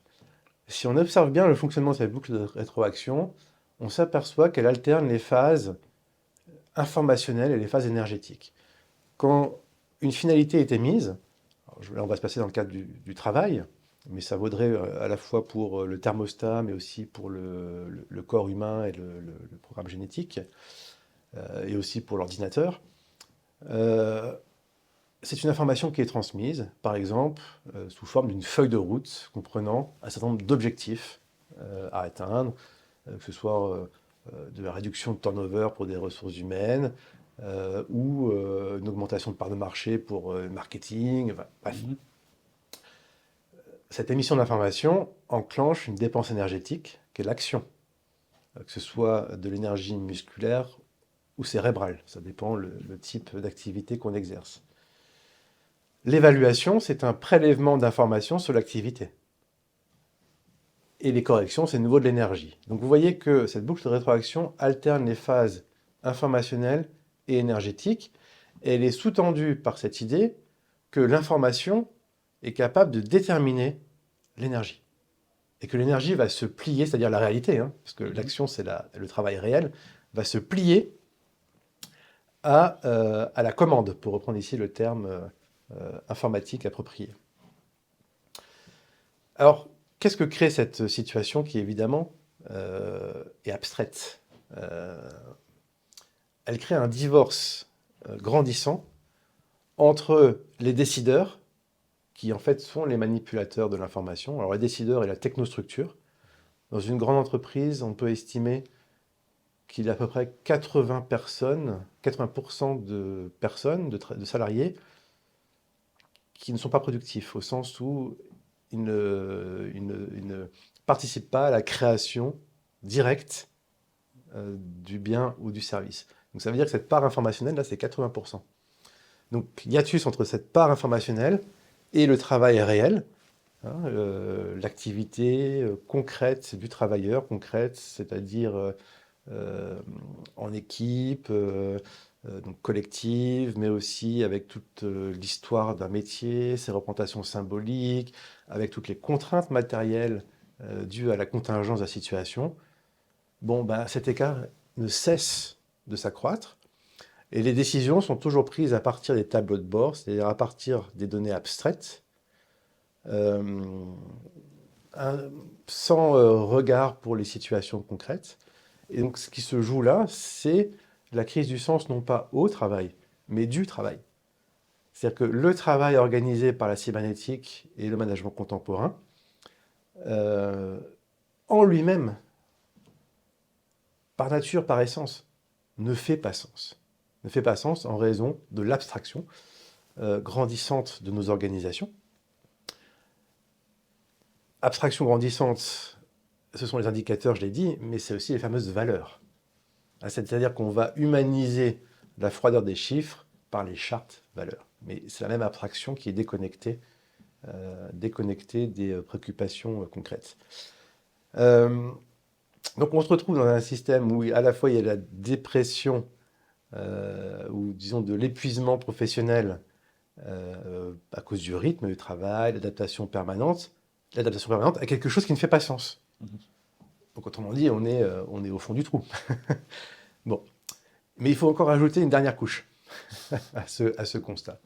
Si on observe bien le fonctionnement de cette boucle de rétroaction, on s'aperçoit qu'elle alterne les phases informationnelles et les phases énergétiques. Quand une finalité est émise, là on va se passer dans le cadre du travail, mais ça vaudrait à la fois pour le thermostat, mais aussi pour le corps humain et le programme génétique, et aussi pour l'ordinateur. Euh, c'est une information qui est transmise, par exemple, sous forme d'une feuille de route comprenant un certain nombre d'objectifs à atteindre, que ce soit de la réduction de turnover pour des ressources humaines, ou une augmentation de part de marché pour le marketing. Enfin, bref, Mhm. cette émission d'information enclenche une dépense énergétique qui est l'action, que ce soit de l'énergie musculaire ou cérébrale. Ça dépend le type d'activité qu'on exerce. L'évaluation, c'est un prélèvement d'informations sur l'activité. Et les corrections, c'est de nouveau de l'énergie. Donc vous voyez que cette boucle de rétroaction alterne les phases informationnelles et énergétiques. Et elle est sous-tendue par cette idée que l'information est capable de déterminer l'énergie. Et que l'énergie va se plier, c'est-à-dire la réalité, hein, parce que l'action, c'est le travail réel, va se plier à la commande, pour reprendre ici le terme informatique approprié. Alors, qu'est-ce que crée cette situation qui, évidemment, est abstraite? Elle crée un divorce grandissant entre les décideurs, qui en fait sont les manipulateurs de l'information. Alors les décideurs et la technostructure. Dans une grande entreprise, on peut estimer qu'il y a à peu près 80 personnes, 80% de personnes, de salariés, qui ne sont pas productifs, au sens où ils ne participent pas à la création directe du bien ou du service. Donc ça veut dire que cette part informationnelle, là, c'est 80%. Donc hiatus entre cette part informationnelle et le travail réel, hein, l'activité concrète du travailleur, concrète, c'est-à-dire en équipe, donc collective, mais aussi avec toute l'histoire d'un métier, ses représentations symboliques, avec toutes les contraintes matérielles dues à la contingence de la situation. Bon, ben, cet écart ne cesse de s'accroître. Et les décisions sont toujours prises à partir des tableaux de bord, c'est-à-dire à partir des données abstraites, sans regard pour les situations concrètes. Et donc ce qui se joue là, c'est la crise du sens, non pas au travail, mais du travail. C'est-à-dire que le travail organisé par la cybernétique et le management contemporain, en lui-même, par nature, par essence, ne fait pas sens. Ne fait pas sens en raison de l'abstraction grandissante de nos organisations. Abstraction grandissante, ce sont les indicateurs, je l'ai dit, mais c'est aussi les fameuses valeurs. C'est-à-dire qu'on va humaniser la froideur des chiffres par les chartes valeurs. Mais c'est la même abstraction qui est déconnectée des préoccupations concrètes. Donc on se retrouve dans un système où à la fois il y a la dépression ou disons de l'épuisement professionnel à cause du rythme du travail, l'adaptation permanente à quelque chose qui ne fait pas sens. Donc autrement dit, on est au fond du trou. Bon, mais il faut encore ajouter une dernière couche à ce constat.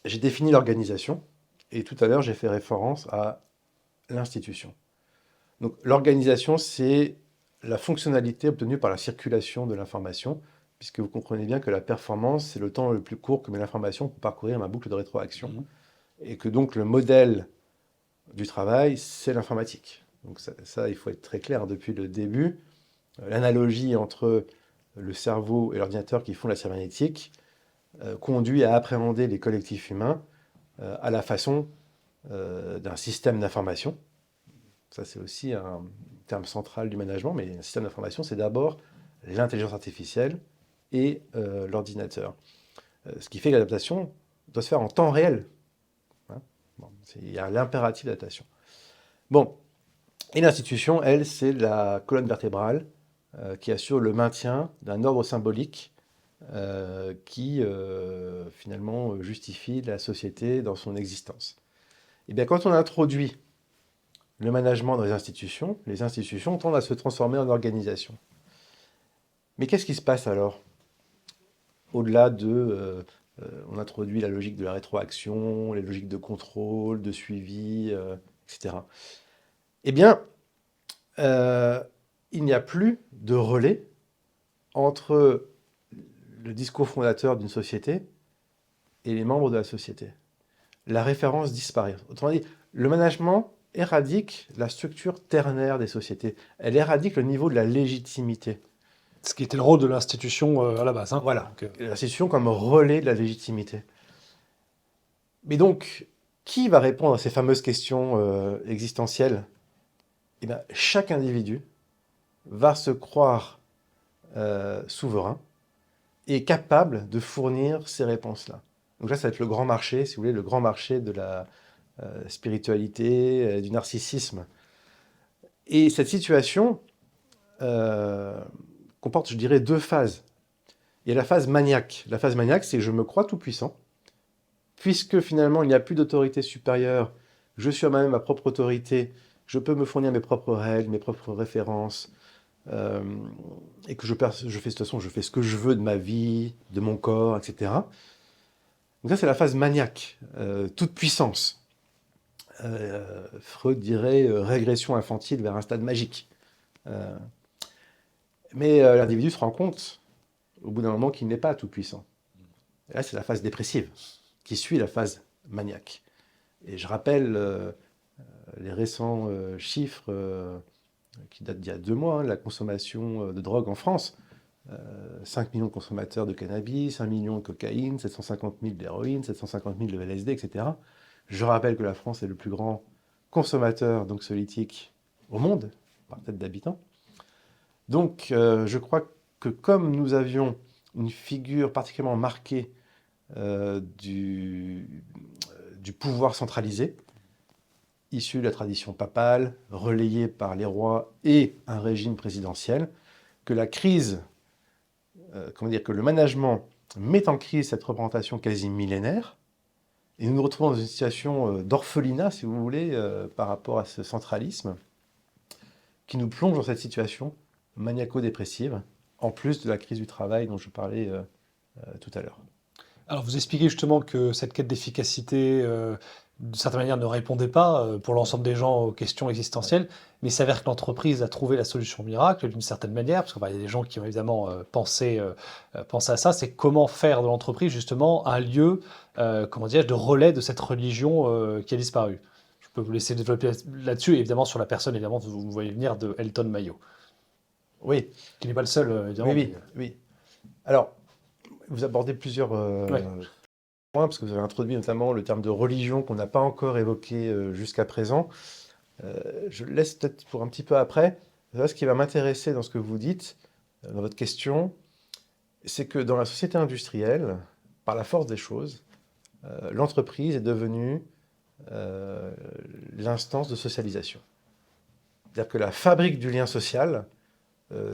J'ai défini l'organisation et tout à l'heure j'ai fait référence à l'institution. Donc l'organisation, c'est la fonctionnalité obtenue par la circulation de l'information, puisque vous comprenez bien que la performance, c'est le temps le plus court que met l'information pour parcourir ma boucle de rétroaction, et que donc le modèle du travail, c'est l'informatique. Donc ça, il faut être très clair depuis le début. L'analogie entre le cerveau et l'ordinateur qui font la cybernétique conduit à appréhender les collectifs humains à la façon d'un système d'information. Ça, c'est aussi un terme central du management, mais un système d'information, c'est d'abord l'intelligence artificielle et l'ordinateur. Ce qui fait que l'adaptation doit se faire en temps réel. Hein, bon, il y a l'impératif d'adaptation. Bon, et l'institution, elle, c'est la colonne vertébrale qui assure le maintien d'un ordre symbolique qui, finalement, justifie la société dans son existence. Et bien, quand on introduit le management dans les institutions tendent à se transformer en organisation. Mais qu'est-ce qui se passe alors? Au-delà on introduit la logique de la rétroaction, les logiques de contrôle, de suivi, etc. Eh bien, il n'y a plus de relais entre le discours fondateur d'une société et les membres de la société. La référence disparaît. Autrement dit, le management éradique la structure ternaire des sociétés. Elle éradique le niveau de la légitimité. Ce qui était le rôle de l'institution à la base. Hein. Voilà, l'institution comme relais de la légitimité. Mais donc, qui va répondre à ces fameuses questions existentielles? Eh bien, chaque individu va se croire souverain et capable de fournir ces réponses-là. Donc là, ça va être le grand marché, si vous voulez, le grand marché de la spiritualité, du narcissisme. Et cette situation comporte, je dirais, deux phases. Il y a la phase maniaque. La phase maniaque, c'est que je me crois tout puissant, puisque finalement il n'y a plus d'autorité supérieure, je suis moi-même ma propre autorité, je peux me fournir mes propres règles, mes propres références, euh, et que je fais de toute façon, je fais ce que je veux de ma vie, de mon corps, etc. Donc ça, c'est la phase maniaque, toute puissance. Freud dirait régression infantile vers un stade magique. Euh, mais l'individu se rend compte, au bout d'un moment, qu'il n'est pas tout puissant. Et là, c'est la phase dépressive qui suit la phase maniaque. Et je rappelle les récents chiffres qui datent d'il y a 2 mois, la consommation de drogue en France. 5 millions de consommateurs de cannabis, 1 million de cocaïne, 750 000 d'héroïne, 750 000 de LSD, etc. Je rappelle que la France est le plus grand consommateur d'anxiolytiques au monde, par tête d'habitant. Donc, je crois que comme nous avions une figure particulièrement marquée du pouvoir centralisé, issu de la tradition papale, relayé par les rois et un régime présidentiel, que la crise, que le management met en crise cette représentation quasi millénaire, et nous nous retrouvons dans une situation d'orphelinat, si vous voulez, par rapport à ce centralisme, qui nous plonge dans cette situation maniaco-dépressive, en plus de la crise du travail dont je parlais tout à l'heure. Alors, vous expliquez justement que cette quête d'efficacité, d'une certaine manière, ne répondait pas pour l'ensemble des gens aux questions existentielles, mais il s'avère que l'entreprise a trouvé la solution miracle d'une certaine manière, parce qu'il y a des gens qui ont évidemment pensé à ça, c'est comment faire de l'entreprise justement un lieu, comment dirais-je, de relais de cette religion qui a disparu. Je peux vous laisser développer là-dessus, et évidemment sur la personne, évidemment, vous voyez venir de Elton Mayo, Oui, qui n'est pas le seul, évidemment. oui. Alors, vous abordez plusieurs Ouais. points, parce que vous avez introduit notamment le terme de religion qu'on n'a pas encore évoqué jusqu'à présent. Je le laisse peut-être pour un petit peu après. Là, ce qui va m'intéresser dans ce que vous dites, dans votre question, c'est que dans la société industrielle, par la force des choses, l'entreprise est devenue l'instance de socialisation. C'est-à-dire que la fabrique du lien social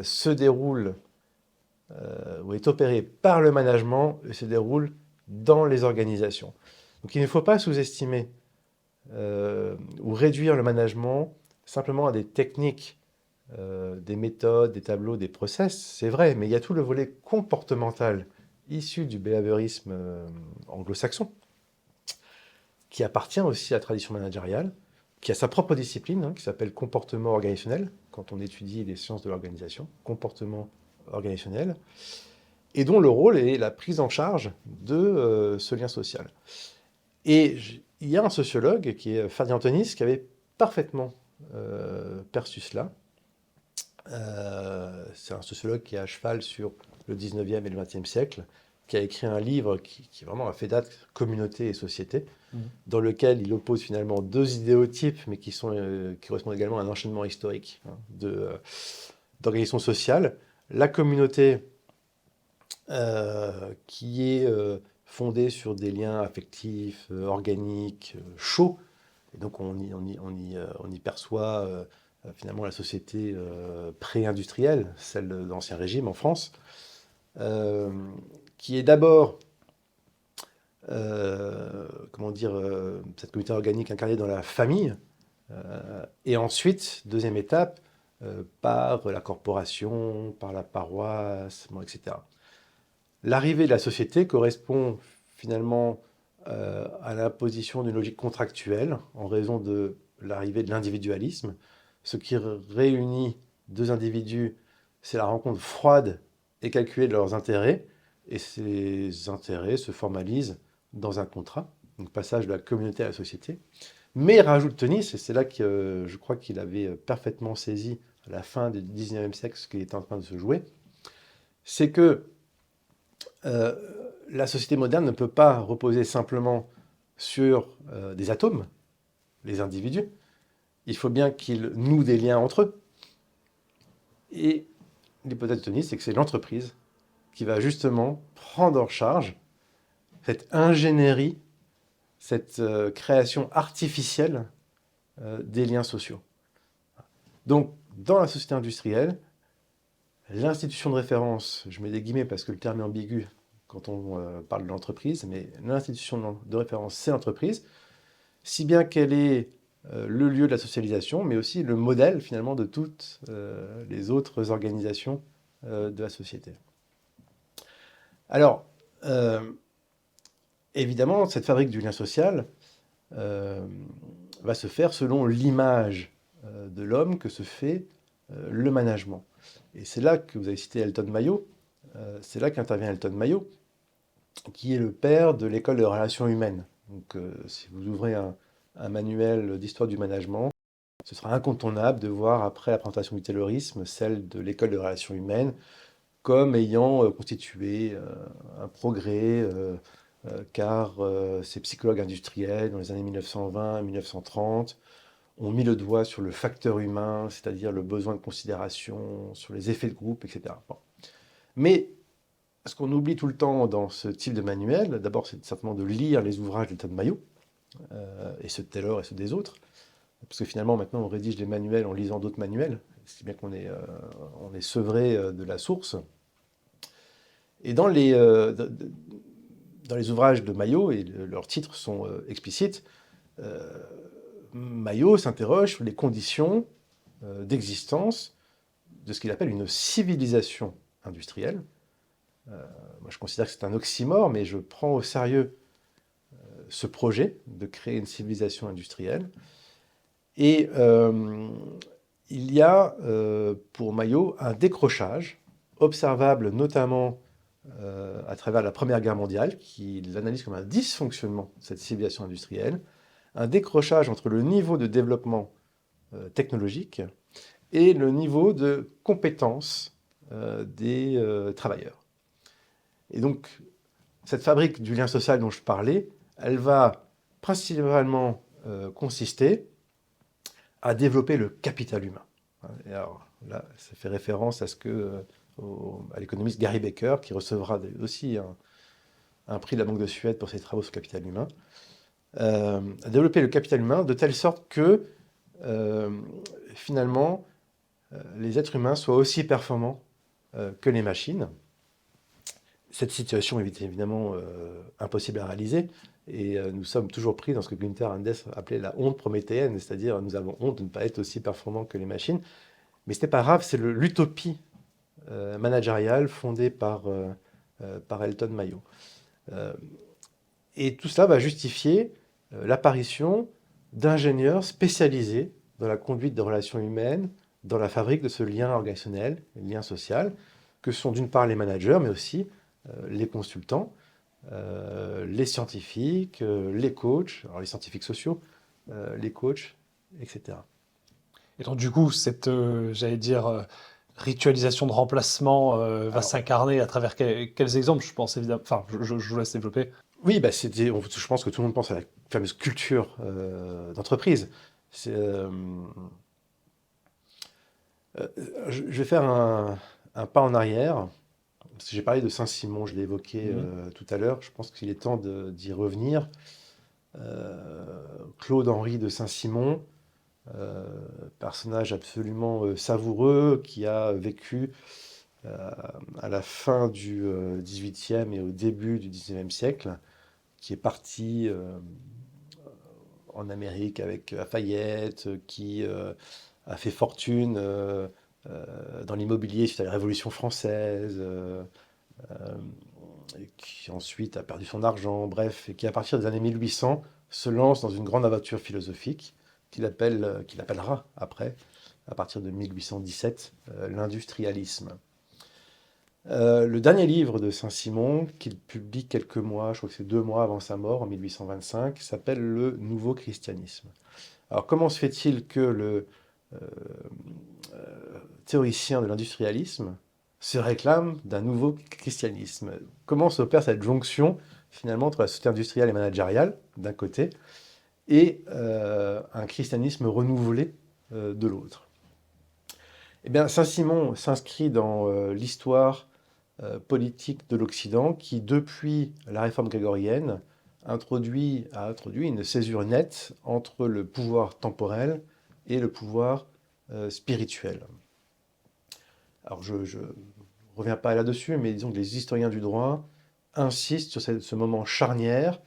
se déroule ou est opérée par le management et se déroule dans les organisations. Donc il ne faut pas sous-estimer ou réduire le management simplement à des techniques, des méthodes, des tableaux, des process, c'est vrai, mais il y a tout le volet comportemental issu du behaviorisme anglo-saxon, qui appartient aussi à la tradition managériale, qui a sa propre discipline, qui s'appelle comportement organisationnel, quand on étudie les sciences de l'organisation, comportement organisationnel, et dont le rôle est la prise en charge de ce lien social. Et il y a un sociologue qui est Ferdinand Tönnies qui avait parfaitement perçu cela. C'est un sociologue qui est à cheval sur le 19e et le 20e siècle, qui a écrit un livre qui vraiment a fait date, Communauté et société, dans lequel il oppose finalement deux idéotypes, mais qui correspondent également à un enchaînement historique d'organisation sociale. La communauté qui est fondée sur des liens affectifs, organiques, chauds, et donc on y perçoit finalement la société pré-industrielle, celle de l'Ancien Régime en France, qui est d'abord cette communauté organique incarnée dans la famille, et ensuite, deuxième étape, par la corporation, par la paroisse, etc. L'arrivée de la société correspond finalement à l'imposition d'une logique contractuelle en raison de l'arrivée de l'individualisme. Ce qui réunit deux individus, c'est la rencontre froide et calculée de leurs intérêts, et ces intérêts se formalisent dans un contrat, donc passage de la communauté à la société. Mais rajoute Tönnies, et c'est là que je crois qu'il avait parfaitement saisi à la fin du 19e siècle ce qui était en train de se jouer, c'est que la société moderne ne peut pas reposer simplement sur des atomes, les individus. Il faut bien qu'ils nouent des liens entre eux. Et l'hypothèse de Tönnies, c'est que c'est l'entreprise qui va justement prendre en charge cette ingénierie, cette création artificielle des liens sociaux. Donc, dans la société industrielle, l'institution de référence, je mets des guillemets parce que le terme est ambigu, quand on parle de l'entreprise, mais l'institution de référence, c'est l'entreprise, si bien qu'elle est le lieu de la socialisation, mais aussi le modèle finalement de toutes les autres organisations de la société. Alors, évidemment, cette fabrique du lien social va se faire selon l'image de l'homme que se fait le management. Et c'est là que vous avez cité Elton Mayo, c'est là qu'intervient Elton Mayo, qui est le père de l'école de relations humaines. Donc, si vous ouvrez un manuel d'histoire du management, ce sera incontournable de voir, après la présentation du taylorisme, celle de l'école de relations humaines, comme ayant constitué un progrès, car ces psychologues industriels, dans les années 1920-1930, ont mis le doigt sur le facteur humain, c'est-à-dire le besoin de considération, sur les effets de groupe, etc. Bon. Mais ce qu'on oublie tout le temps dans ce type de manuel, d'abord, c'est certainement de lire les ouvrages d'Elton Mayo, et ceux de Taylor et ceux des autres, parce que finalement, maintenant, on rédige des manuels en lisant d'autres manuels, ce qui bien qu'on est, on est sevré de la source. Et dans les ouvrages de Mayo, et leurs titres sont explicites, Mayo s'interroge sur les conditions d'existence de ce qu'il appelle une civilisation industrielle. Moi, je considère que c'est un oxymore, mais je prends au sérieux ce projet de créer une civilisation industrielle. Et il y a pour Mayo un décrochage observable notamment à travers la Première Guerre mondiale, qu'il analyse comme un dysfonctionnement de cette civilisation industrielle, un décrochage entre le niveau de développement technologique et le niveau de compétence des travailleurs. Et donc, cette fabrique du lien social dont je parlais, elle va principalement consister à développer le capital humain. Et alors là, ça fait référence à à l'économiste Gary Becker, qui recevra aussi un prix de la Banque de Suède pour ses travaux sur le capital humain. À développer le capital humain de telle sorte que finalement les êtres humains soient aussi performants que les machines. Cette situation est évidemment impossible à réaliser, et nous sommes toujours pris dans ce que Günther Anders appelait la honte prométhéenne, c'est-à-dire nous avons honte de ne pas être aussi performants que les machines. Mais ce n'est pas grave, c'est l'utopie managériale fondée par Elton Mayo. Et tout cela va justifier l'apparition d'ingénieurs spécialisés dans la conduite des relations humaines, dans la fabrique de ce lien organisationnel, le lien social, que sont d'une part les managers, mais aussi les consultants, les scientifiques, les coachs, alors les scientifiques sociaux, les coachs, etc. Et donc, du coup, cette, j'allais dire, ritualisation de remplacement va Alors, s'incarner à travers quels exemples, je pense évidemment. Enfin, je vous laisse développer. oui, bah je pense que tout le monde pense à la fameuse culture d'entreprise. C'est, je vais faire un pas en arrière, parce que j'ai parlé de Saint-Simon, je l'ai évoqué tout à l'heure, je pense qu'il est temps d'y revenir. Claude-Henri de Saint-Simon, personnage absolument savoureux qui a vécu à la fin du XVIIIe et au début du XIXe siècle, qui est parti en Amérique avec Lafayette, qui a fait fortune dans l'immobilier suite à la Révolution française, et qui ensuite a perdu son argent, bref, et qui à partir des années 1800 se lance dans une grande aventure philosophique qu'il appellera après, à partir de 1817, l'industrialisme. Le dernier livre de Saint-Simon, qu'il publie quelques mois, je crois que c'est 2 mois avant sa mort, en 1825, s'appelle Le Nouveau Christianisme. Alors comment se fait-il que le théoricien de l'industrialisme se réclame d'un nouveau christianisme? Comment s'opère cette jonction finalement entre la société industrielle et managériale d'un côté et un christianisme renouvelé de l'autre? Eh bien, Saint-Simon s'inscrit dans l'histoire politique de l'Occident qui, depuis la réforme grégorienne, a introduit une césure nette entre le pouvoir temporel et le pouvoir spirituel. Alors, je ne reviens pas là-dessus, mais disons que les historiens du droit insiste sur ce moment charnière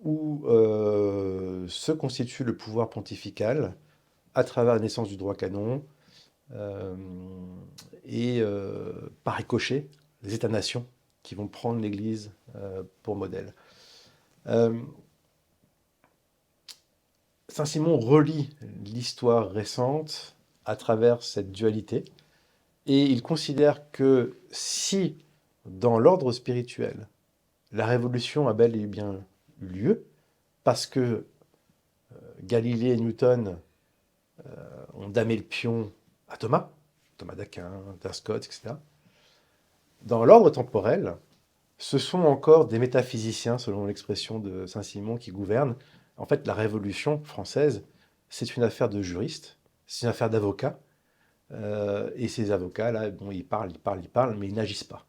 où se constitue le pouvoir pontifical à travers la naissance du droit canon euh, et par ricochet, les États-nations qui vont prendre l'Église pour modèle. Euh, Saint-Simon relie l'histoire récente à travers cette dualité et il considère que si, dans l'ordre spirituel, la révolution a bel et bien eu lieu, parce que Galilée et Newton ont damé le pion à Thomas, Thomas d'Aquin, d'Ascot, etc. Dans l'ordre temporel, ce sont encore des métaphysiciens, selon l'expression de Saint-Simon, qui gouvernent. En fait, la Révolution française, c'est une affaire de juristes, c'est une affaire d'avocats. Et ces avocats-là, bon, ils parlent, mais ils n'agissent pas.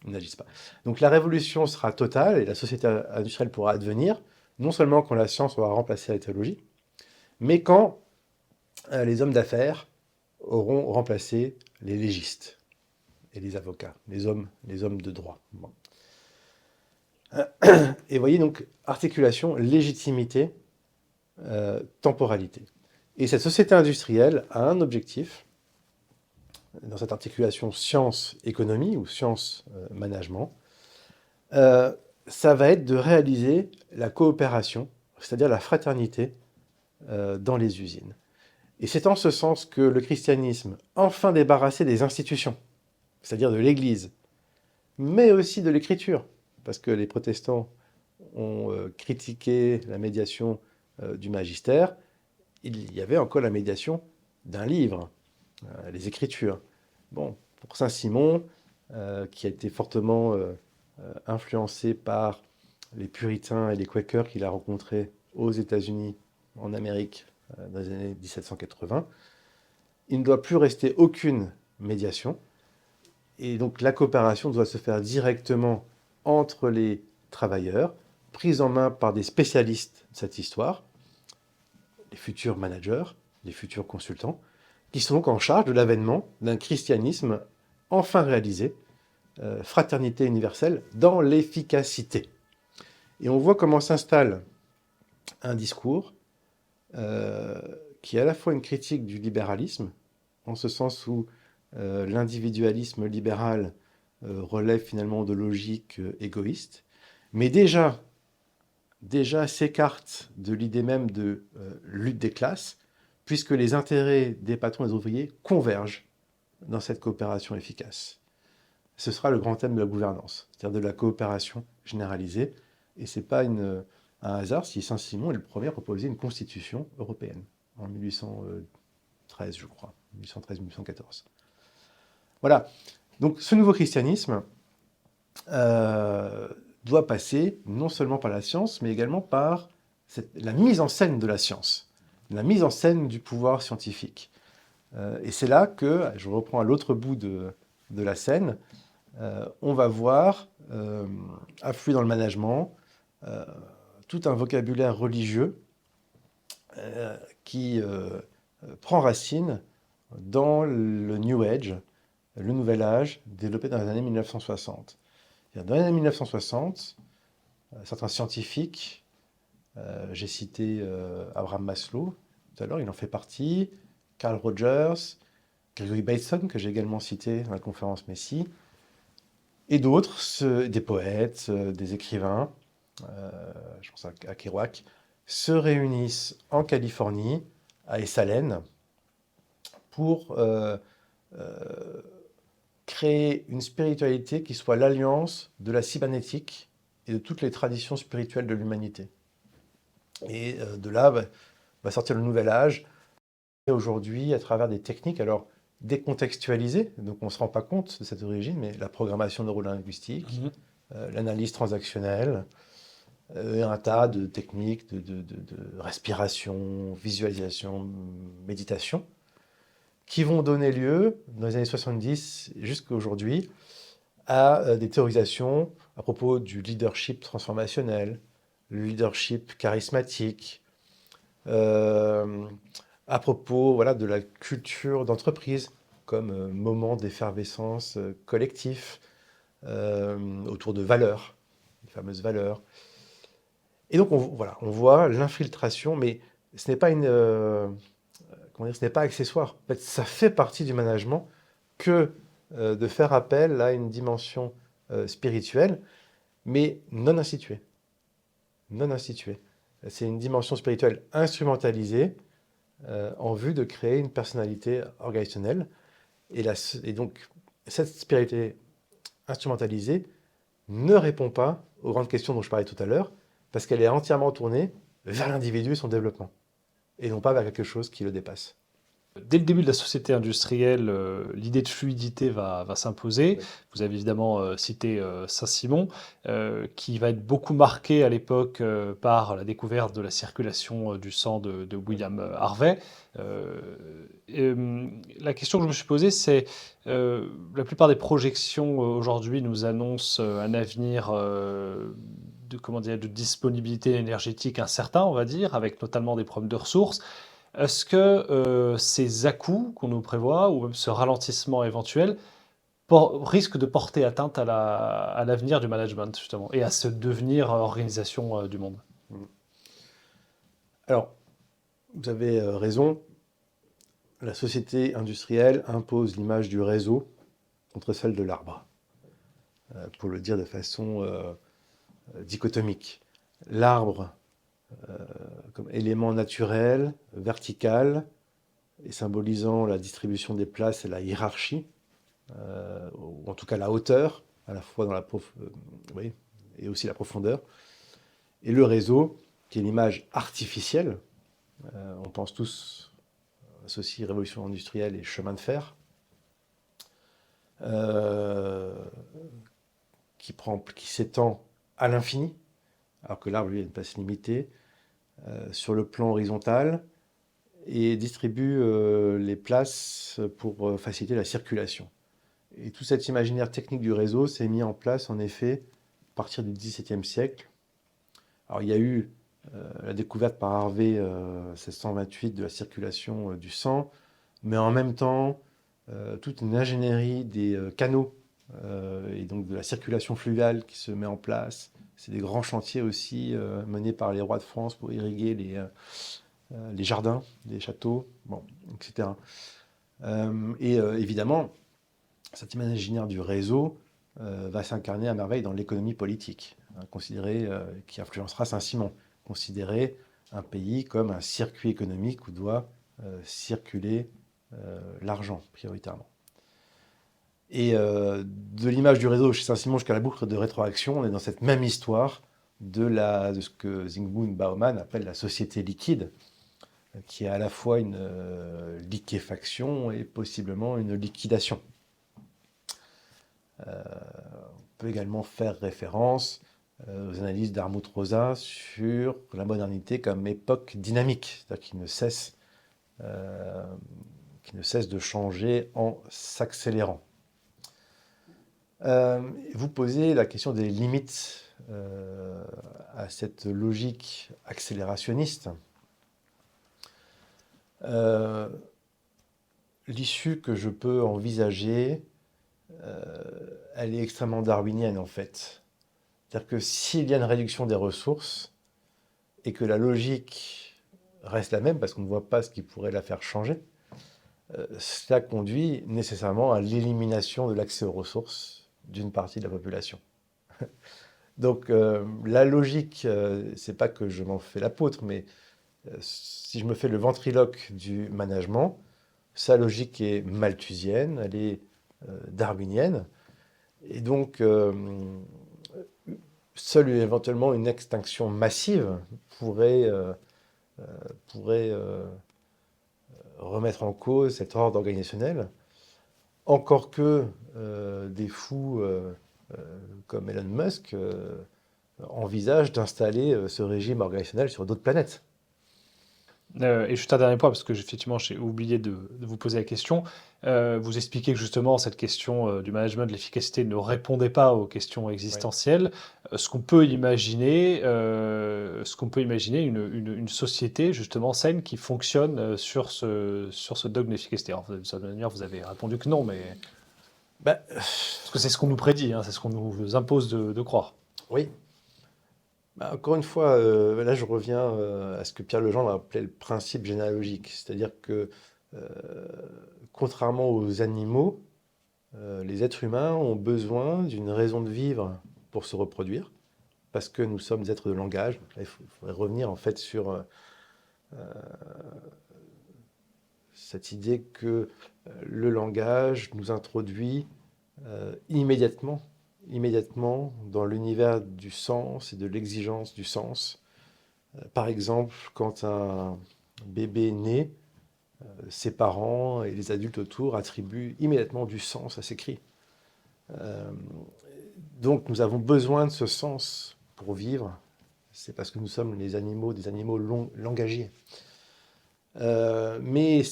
Ils n'agissent pas. Donc la révolution sera totale et la société industrielle pourra advenir, non seulement quand la science aura remplacé la théologie, mais quand les hommes d'affaires auront remplacé les légistes et les avocats, les hommes de droit. Bon. Et vous voyez donc, articulation, légitimité, temporalité. Et cette société industrielle a un objectif, dans cette articulation science-économie ou science-management, ça va être de réaliser la coopération, c'est-à-dire la fraternité dans les usines. Et c'est en ce sens que le christianisme, enfin débarrassé des institutions, c'est-à-dire de l'Église, mais aussi de l'Écriture, parce que les protestants ont critiqué la médiation du magistère, il y avait encore la médiation d'un livre, les Écritures. Bon, pour Saint-Simon, qui a été fortement influencé par les puritains et les quakers qu'il a rencontrés aux États-Unis, en Amérique, dans les années 1780, il ne doit plus rester aucune médiation. Et donc la coopération doit se faire directement entre les travailleurs, prise en main par des spécialistes de cette histoire, les futurs managers, les futurs consultants, qui sont donc en charge de l'avènement d'un christianisme enfin réalisé, fraternité universelle dans l'efficacité. Et on voit comment s'installe un discours qui est à la fois une critique du libéralisme, en ce sens où l'individualisme libéral relève finalement de logiques égoïstes, mais déjà s'écarte de l'idée même de lutte des classes, puisque les intérêts des patrons et des ouvriers convergent dans cette coopération efficace. Ce sera le grand thème de la gouvernance, c'est-à-dire de la coopération généralisée, et ce n'est pas un hasard si Saint-Simon est le premier à proposer une constitution européenne, en 1813, je crois, 1813-1814. Voilà, donc ce nouveau christianisme doit passer non seulement par la science, mais également par la mise en scène de la science, la mise en scène du pouvoir scientifique. Et c'est là que, je reprends à l'autre bout de la scène, on va voir affluer dans le management tout un vocabulaire religieux qui prend racine dans le New Age, le Nouvel Âge, développé dans les années 1960. Dans les années 1960, certains scientifiques, j'ai cité Abraham Maslow tout à l'heure, il en fait partie, Carl Rogers, Gregory Bateson, que j'ai également cité dans la conférence Messie, et d'autres, des poètes, des écrivains, je pense à Kerouac, se réunissent en Californie, à Esalen, pour créer une spiritualité qui soit l'alliance de la cybernétique et de toutes les traditions spirituelles de l'humanité. Et de là va sortir le nouvel âge, et aujourd'hui, à travers des techniques, alors décontextualisées, donc on ne se rend pas compte de cette origine, mais la programmation neurolinguistique, l'analyse transactionnelle, un tas de techniques de respiration, visualisation, méditation, qui vont donner lieu, dans les années 70 jusqu'à aujourd'hui, à des théorisations à propos du leadership transformationnel, le leadership charismatique, à propos voilà, de la culture d'entreprise comme moment d'effervescence collectif autour de valeurs. fameuses valeurs. Et donc, on voit l'infiltration, mais ce n'est pas ce n'est pas accessoire. En fait, ça fait partie du management que de faire appel à une dimension spirituelle, mais non instituée. Non instituée. C'est une dimension spirituelle instrumentalisée en vue de créer une personnalité organisationnelle. Et donc, cette spiritualité instrumentalisée ne répond pas aux grandes questions dont je parlais tout à l'heure, parce qu'elle est entièrement tournée vers l'individu et son développement, et non pas vers quelque chose qui le dépasse. Dès le début de la société industrielle, l'idée de fluidité va s'imposer. Oui. Vous avez évidemment cité Saint-Simon, qui va être beaucoup marqué à l'époque par la découverte de la circulation du sang de William Harvey. La question que je me suis posée, c'est la plupart des projections aujourd'hui nous annoncent un avenir de disponibilité énergétique incertain, on va dire, avec notamment des problèmes de ressources. Est-ce que ces à-coups qu'on nous prévoit, ou même ce ralentissement éventuel, risquent de porter atteinte à l'avenir du management, justement, et à ce devenir organisation du monde? Alors, vous avez raison, la société industrielle impose l'image du réseau contre celle de l'arbre, pour le dire de façon dichotomique. L'arbre comme élément naturel, vertical, et symbolisant la distribution des places et la hiérarchie, ou en tout cas la hauteur, à la fois dans oui, et aussi la profondeur. Et le réseau, qui est l'image artificielle, on pense tous associer révolution industrielle et chemin de fer, qui s'étend à l'infini, alors que l'arbre, lui, a une place limitée, sur le plan horizontal, et distribue les places pour faciliter la circulation. Et tout cet imaginaire technique du réseau s'est mis en place, en effet, à partir du XVIIe siècle. Alors, il y a eu la découverte par Harvey, 1628, de la circulation du sang, mais en même temps, toute une ingénierie des canaux, et donc de la circulation fluviale qui se met en place. C'est des grands chantiers aussi menés par les rois de France pour irriguer les jardins, les châteaux, bon, etc. Évidemment, cet imaginaire du réseau va s'incarner à merveille dans l'économie politique, qui influencera Saint-Simon, considérer un pays comme un circuit économique où doit circuler l'argent prioritairement. Et de l'image du réseau chez Saint-Simon jusqu'à la boucle de rétroaction, on est dans cette même histoire de ce que Zygmunt Bauman appelle la société liquide, qui est à la fois une liquéfaction et possiblement une liquidation. On peut également faire référence aux analyses d'Armut Rosa sur la modernité comme époque dynamique, c'est-à-dire qui ne cesse de changer en s'accélérant. Vous posez la question des limites à cette logique accélérationniste. L'issue que je peux envisager, elle est extrêmement darwinienne en fait. C'est-à-dire que s'il y a une réduction des ressources et que la logique reste la même parce qu'on ne voit pas ce qui pourrait la faire changer, cela conduit nécessairement à l'élimination de l'accès aux ressources d'une partie de la population. Donc la logique, c'est pas que je m'en fais l'apôtre, mais si je me fais le ventriloque du management, sa logique est malthusienne, elle est darwinienne, et donc seule éventuellement une extinction massive pourrait remettre en cause cet ordre organisationnel, encore que des fous comme Elon Musk envisagent d'installer ce régime organisationnel sur d'autres planètes. Et juste un dernier point, parce que effectivement j'ai oublié de vous poser la question. Vous expliquez que justement cette question du management de l'efficacité ne répondait pas aux questions existentielles. Ce qu'on peut imaginer, une société justement saine qui fonctionne sur ce dogme d'efficacité. Alors, de cette manière, vous avez répondu que non, mais Bah, parce que c'est ce qu'on nous prédit, hein, c'est ce qu'on nous impose de croire. oui. Bah, encore une fois, là je reviens à ce que Pierre Legendre appelait le principe généalogique. C'est-à-dire que, euh, contrairement aux animaux, les êtres humains ont besoin d'une raison de vivre pour se reproduire, parce que nous sommes des êtres de langage. Là, faudrait revenir en fait sur cette idée que le langage nous introduit immédiatement dans l'univers du sens et de l'exigence du sens. Par exemple, quand un bébé naît, ses parents et les adultes autour attribuent immédiatement du sens à ses cris. Euh, donc nous avons besoin de ce sens pour vivre. C'est parce que nous sommes les animaux, des animaux langagiers. Mais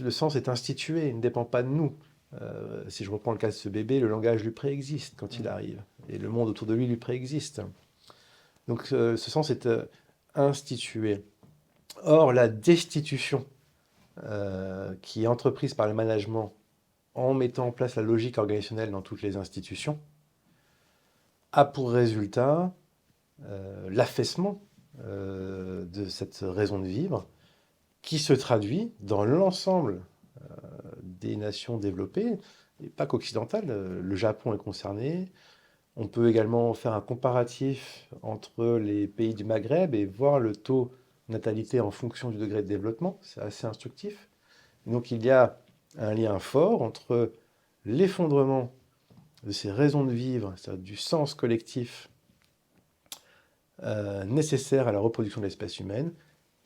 le sens est institué, il ne dépend pas de nous. Si je reprends le cas de ce bébé, le langage lui préexiste quand il arrive, et le monde autour de lui lui préexiste. Donc ce sens est institué. Or, la destitution qui est entreprise par le management en mettant en place la logique organisationnelle dans toutes les institutions a pour résultat l'affaissement de cette raison de vivre qui se traduit dans l'ensemble des nations développées, et pas qu'occidentales. Le Japon est concerné. On peut également faire un comparatif entre les pays du Maghreb et voir le taux de natalité en fonction du degré de développement. C'est assez instructif. Donc il y a un lien fort entre l'effondrement de ces raisons de vivre, c'est-à-dire du sens collectif nécessaire à la reproduction de l'espèce humaine,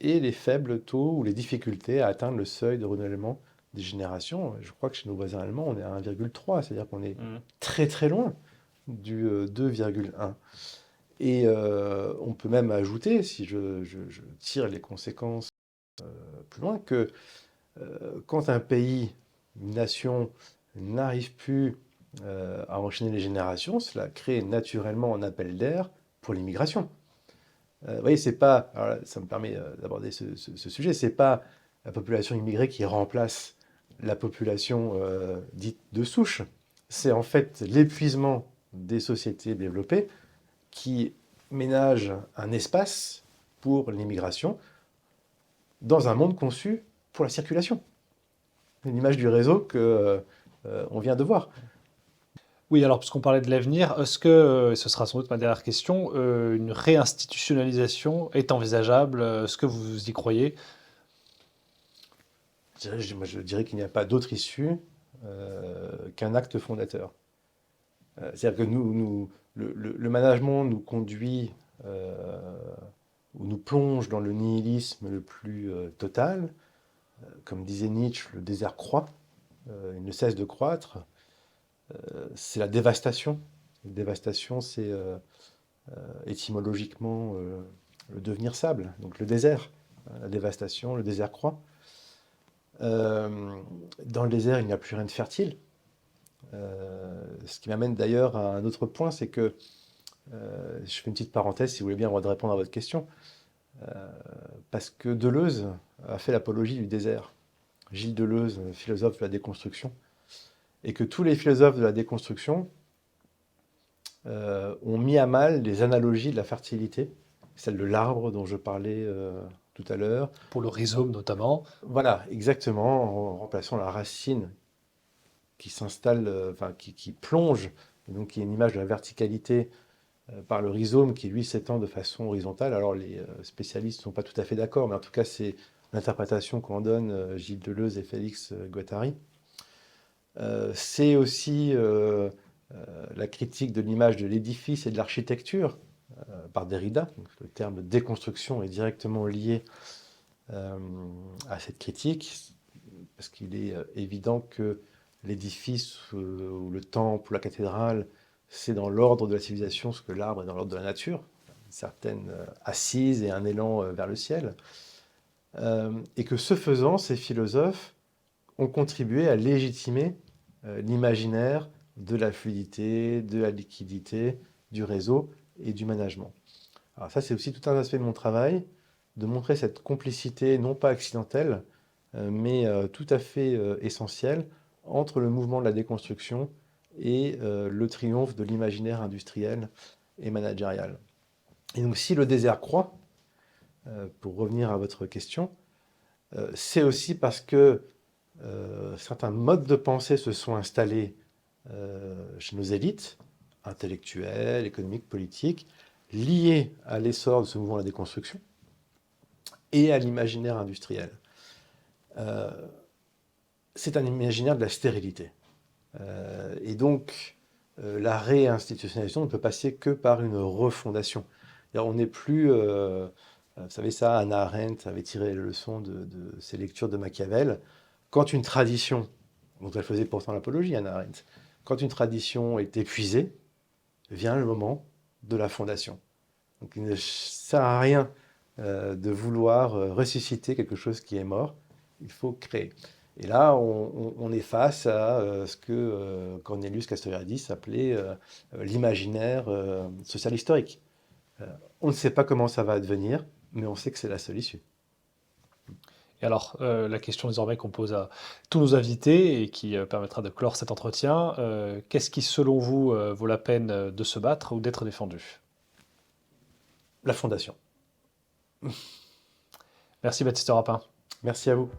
et les faibles taux ou les difficultés à atteindre le seuil de renouvellement des générations. Je crois que chez nos voisins allemands, on est à 1,3, c'est-à-dire qu'on est Mm. très très loin du 2,1. Et on peut même ajouter, si je tire les conséquences plus loin, que quand un pays, une nation n'arrive plus à enchaîner les générations, cela crée naturellement un appel d'air pour l'immigration. Vous voyez, c'est pas, alors là, ça me permet d'aborder ce sujet, c'est pas la population immigrée qui remplace la population dite de souche, c'est en fait l'épuisement des sociétés développées qui ménagent un espace pour l'immigration dans un monde conçu pour la circulation. Une image du réseau que on vient de voir. Oui, alors puisqu'on parlait de l'avenir, est-ce que, et ce sera sans doute ma dernière question, une réinstitutionnalisation est envisageable? Est-ce que vous y croyez? Moi, je dirais qu'il n'y a pas d'autre issue qu'un acte fondateur. C'est-à-dire que le management nous conduit ou nous plonge dans le nihilisme le plus total. Comme disait Nietzsche, le désert croît, il ne cesse de croître. C'est la dévastation. La dévastation, c'est étymologiquement le devenir sable, donc le désert. La dévastation, le désert croît. Dans le désert, il n'y a plus rien de fertile. Ce qui m'amène d'ailleurs à un autre point, c'est que, je fais une petite parenthèse si vous voulez bien avant de répondre à votre question, parce que Deleuze a fait l'apologie du désert. Gilles Deleuze, philosophe de la déconstruction, et que tous les philosophes de la déconstruction ont mis à mal les analogies de la fertilité, celle de l'arbre dont je parlais tout à l'heure. Pour le rhizome notamment. Voilà, exactement, en remplaçant la racine qui s'installe, enfin qui plonge, et donc qui est une image de la verticalité par le rhizome qui lui s'étend de façon horizontale. Alors les spécialistes ne sont pas tout à fait d'accord, mais en tout cas c'est l'interprétation qu'en donnent Gilles Deleuze et Félix Guattari. C'est aussi la critique de l'image de l'édifice et de l'architecture par Derrida. Donc, le terme déconstruction est directement lié à cette critique, parce qu'il est évident que l'édifice ou le temple ou la cathédrale, c'est dans l'ordre de la civilisation ce que l'arbre est dans l'ordre de la nature, une certaine assise et un élan vers le ciel. Et que ce faisant, ces philosophes ont contribué à légitimer l'imaginaire de la fluidité, de la liquidité, du réseau et du management. Alors ça, c'est aussi tout un aspect de mon travail, de montrer cette complicité, non pas accidentelle, mais tout à fait essentielle, entre le mouvement de la déconstruction et le triomphe de l'imaginaire industriel et managérial. Et donc si le désert croît, pour revenir à votre question, c'est aussi parce que certains modes de pensée se sont installés chez nos élites, intellectuelles, économiques, politiques, liés à l'essor de ce mouvement de la déconstruction et à l'imaginaire industriel. Euh, c'est un imaginaire de la stérilité. Et donc, la réinstitutionnalisation ne peut passer que par une refondation. C'est-à-dire, on n'est plus... vous savez ça, Hannah Arendt avait tiré la leçon de ses lectures de Machiavel. Quand une tradition, dont elle faisait pourtant l'apologie, Hannah Arendt, quand une tradition est épuisée, vient le moment de la fondation. Donc il ne sert à rien de vouloir ressusciter quelque chose qui est mort. Il faut créer. Et là, on est face à ce que Cornelius Castoriadis appelait l'imaginaire social historique. On ne sait pas comment ça va advenir, mais on sait que c'est la seule issue. Et alors, la question désormais qu'on pose à tous nos invités et qui permettra de clore cet entretien, qu'est-ce qui, selon vous, vaut la peine de se battre ou d'être défendu? La fondation. Merci Baptiste Rapin. Merci à vous.